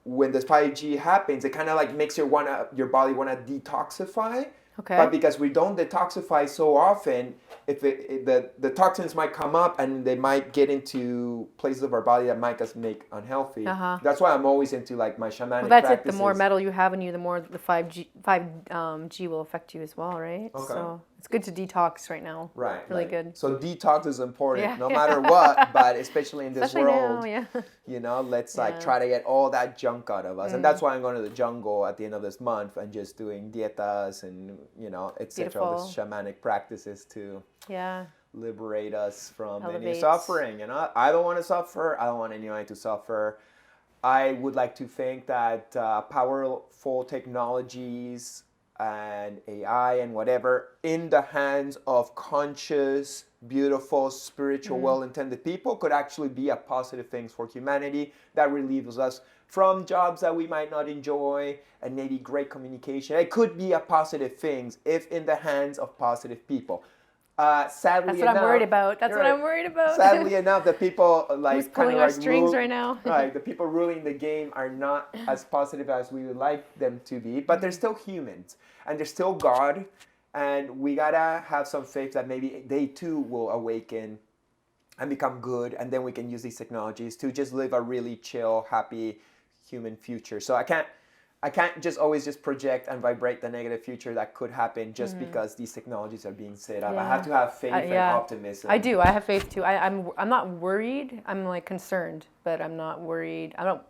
Speaker 2: when this 5G happens, it kind of like makes your body want to detoxify.
Speaker 3: Okay.
Speaker 2: But because we don't detoxify so often, if the toxins might come up and they might get into places of our body that might us make unhealthy. That's why I'm always into like my shamanic
Speaker 3: Well, that's
Speaker 2: practices.
Speaker 3: it. The more metal you have in you, the more the 5G will affect you as well, right?
Speaker 2: Okay.
Speaker 3: So it's good to detox right now.
Speaker 2: Right.
Speaker 3: Really
Speaker 2: right.
Speaker 3: good.
Speaker 2: So detox is important,
Speaker 3: Yeah.
Speaker 2: no matter what, but especially in this
Speaker 3: Especially
Speaker 2: world.
Speaker 3: now, yeah.
Speaker 2: You know, let's like
Speaker 3: Yeah.
Speaker 2: try to get all that junk out of us. And that's why I'm going to the jungle at the end of this month and just doing dietas and, you know, etc. All these shamanic practices to
Speaker 3: Yeah.
Speaker 2: liberate us from any
Speaker 3: Elevate.
Speaker 2: suffering. You know, I don't want to suffer. I don't want anyone to suffer. I would like to think that powerful technologies and AI and whatever in the hands of conscious, beautiful, spiritual, well-intended people could actually be a positive thing for humanity that relieves us from jobs that we might not enjoy and maybe great communication. It could be a positive thing if in the hands of positive people. Sadly
Speaker 3: That's what I'm worried about. That's what I'm worried about.
Speaker 2: Sadly enough, the people like
Speaker 3: Who's pulling our strings right now?
Speaker 2: Right, the people ruling the game are not as positive as we would like them to be, but they're still humans and they're still God, and we gotta have some faith that maybe they too will awaken and become good, and then we can use these technologies to just live a really chill, happy human future. So I can't just always just project and vibrate the negative future that could happen just because these technologies are being set up. I have to have faith and optimism.
Speaker 3: I do. I have faith too. I'm not worried. I'm like concerned, but I'm not worried. I don't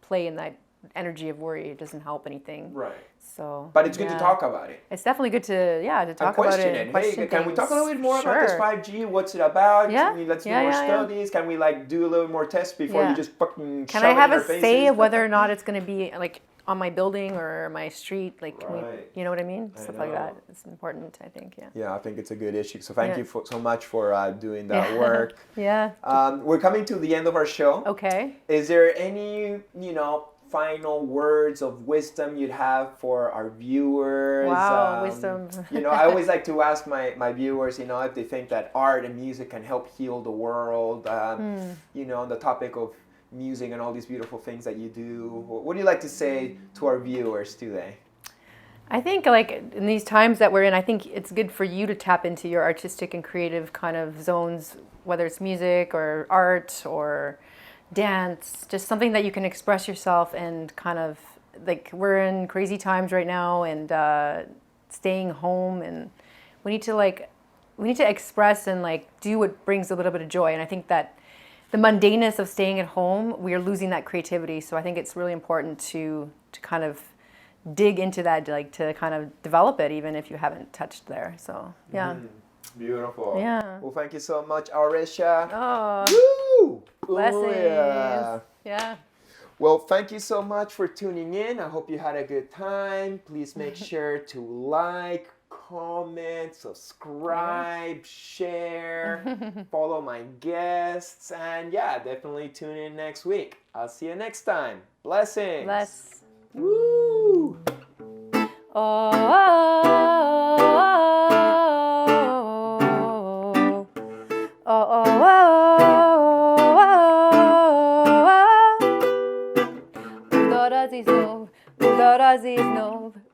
Speaker 3: play in that energy of worry. It doesn't help anything.
Speaker 2: Right.
Speaker 3: So.
Speaker 2: But it's good to talk about it.
Speaker 3: It's definitely good to talk
Speaker 2: and
Speaker 3: about it.
Speaker 2: question it. Hey, can we talk a little bit more
Speaker 3: Sure.
Speaker 2: about this 5G? What's it about?
Speaker 3: Yeah.
Speaker 2: Let's do more studies. Can we like do a little more tests before you just fucking
Speaker 3: Can
Speaker 2: shove
Speaker 3: I
Speaker 2: it
Speaker 3: have
Speaker 2: in
Speaker 3: a
Speaker 2: our faces?
Speaker 3: say of whether or not it's going to be like on my building or my street? Like, can we,
Speaker 2: Right.
Speaker 3: you know what I mean? Stuff like
Speaker 2: know.
Speaker 3: that. It's important, I think. Yeah.
Speaker 2: Yeah, I think it's a good issue. So thank
Speaker 3: Yeah.
Speaker 2: you so much for doing that work.
Speaker 3: Yeah.
Speaker 2: We're coming to the end of our show.
Speaker 3: Okay.
Speaker 2: Is there any, final words of wisdom you'd have for our viewers?
Speaker 3: Wow, wisdom.
Speaker 2: I always like to ask my viewers, if they think that art and music can help heal the world, on the topic of music and all these beautiful things that you do. What do you like to say to our viewers today?
Speaker 3: I think like in these times that we're in, I think it's good for you to tap into your artistic and creative kind of zones, whether it's music or art or dance, just something that you can express yourself and kind of like we're in crazy times right now and staying home, and we need to express and like do what brings a little bit of joy. And I think that the mundaneness of staying at home, we are losing that creativity. So I think it's really important to kind of dig into that, like to kind of develop it, even if you haven't touched there. So yeah.
Speaker 2: Beautiful.
Speaker 3: Yeah.
Speaker 2: Well, thank you so much, Auresia.
Speaker 3: Oh,
Speaker 2: Woo!
Speaker 3: blessings.
Speaker 2: Ooh,
Speaker 3: Yeah.
Speaker 2: Well, thank you so much for tuning in. I hope you had a good time. Please make sure to like, comment, subscribe, share, follow my guests, and yeah, definitely tune in next week. I'll see you next time. Blessings.
Speaker 3: Bless.
Speaker 2: Woo!
Speaker 3: Oh, oh,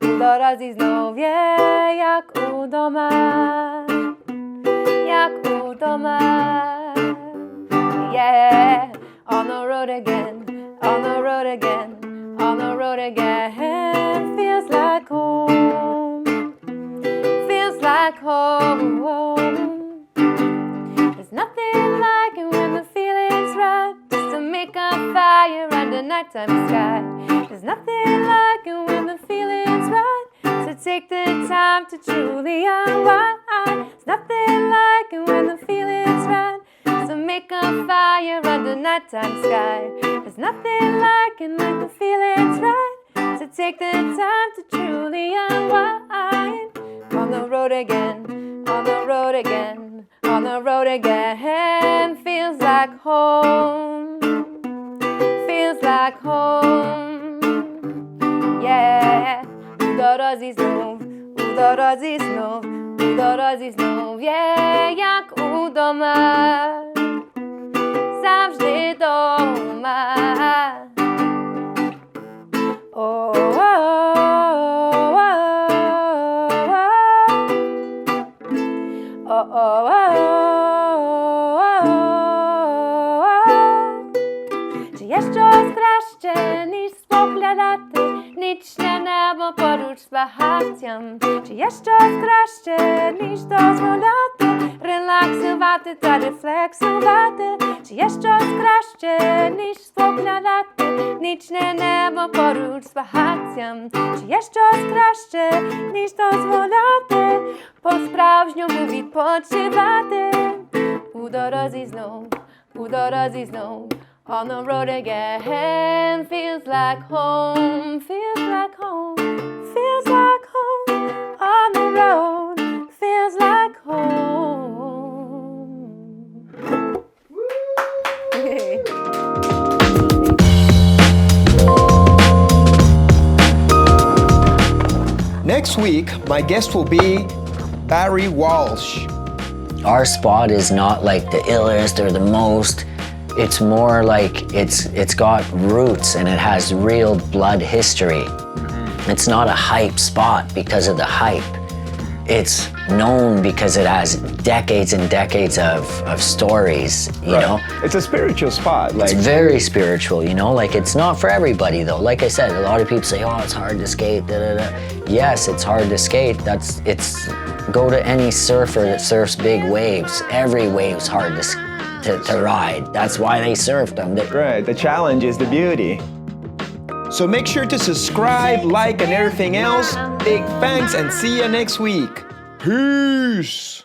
Speaker 3: Udarazí znów, jak u doma, yeah, on the road again, on the road again, on the road again, feels like home, feels like home. There's nothing like it when the feeling's right, just to make a fire under nighttime sky. There's nothing like it when the feeling's right, so take the time to truly unwind. There's nothing like it when the feeling's right, so make a fire under nighttime sky. There's nothing like it when the feeling's right, so take the time to truly unwind. On the road again, on the road again, on the road again, feels like home, feels like home. Yeah, udarazí znów, udarazí znów, udarazí znów, yeah, jak u doma, zawsze doma. Oh, oh, oh, oh, oh, Czy jeszcze skraście niż spoglądaty, niczne niebo porucz wahacjam. Czy jeszcze skraście niż dozwolaty, relaksowaty ta refleksowaty. Czy jeszcze skraście niż spoglądaty, niczne niebo porucz wahacjam. Czy jeszcze skraście niż dozwolaty, po sprażniu mówi poczywaty. Udarazí znów, udarazí znów. On the road again, feels like home, feels like home, feels like home. On the road, feels like home.
Speaker 2: Next week, my guest will be Barry Walsh.
Speaker 4: Our spot is not like the illest or the most. It's more like it's got roots and it has real blood history. It's not a hype spot because of the hype. It's known because it has decades and decades of stories, you know?
Speaker 2: It's a spiritual spot. Like,
Speaker 4: It's very spiritual, you know? Like, it's not for everybody, though. Like I said, a lot of people say, oh, it's hard to skate, da-da-da. Yes, it's hard to skate. Go to any surfer that surfs big waves. Every wave's hard to ride. That's why they surf them.
Speaker 2: right, the challenge is the beauty. So make sure to subscribe, like, and everything else. Big thanks and see you next week. Peace.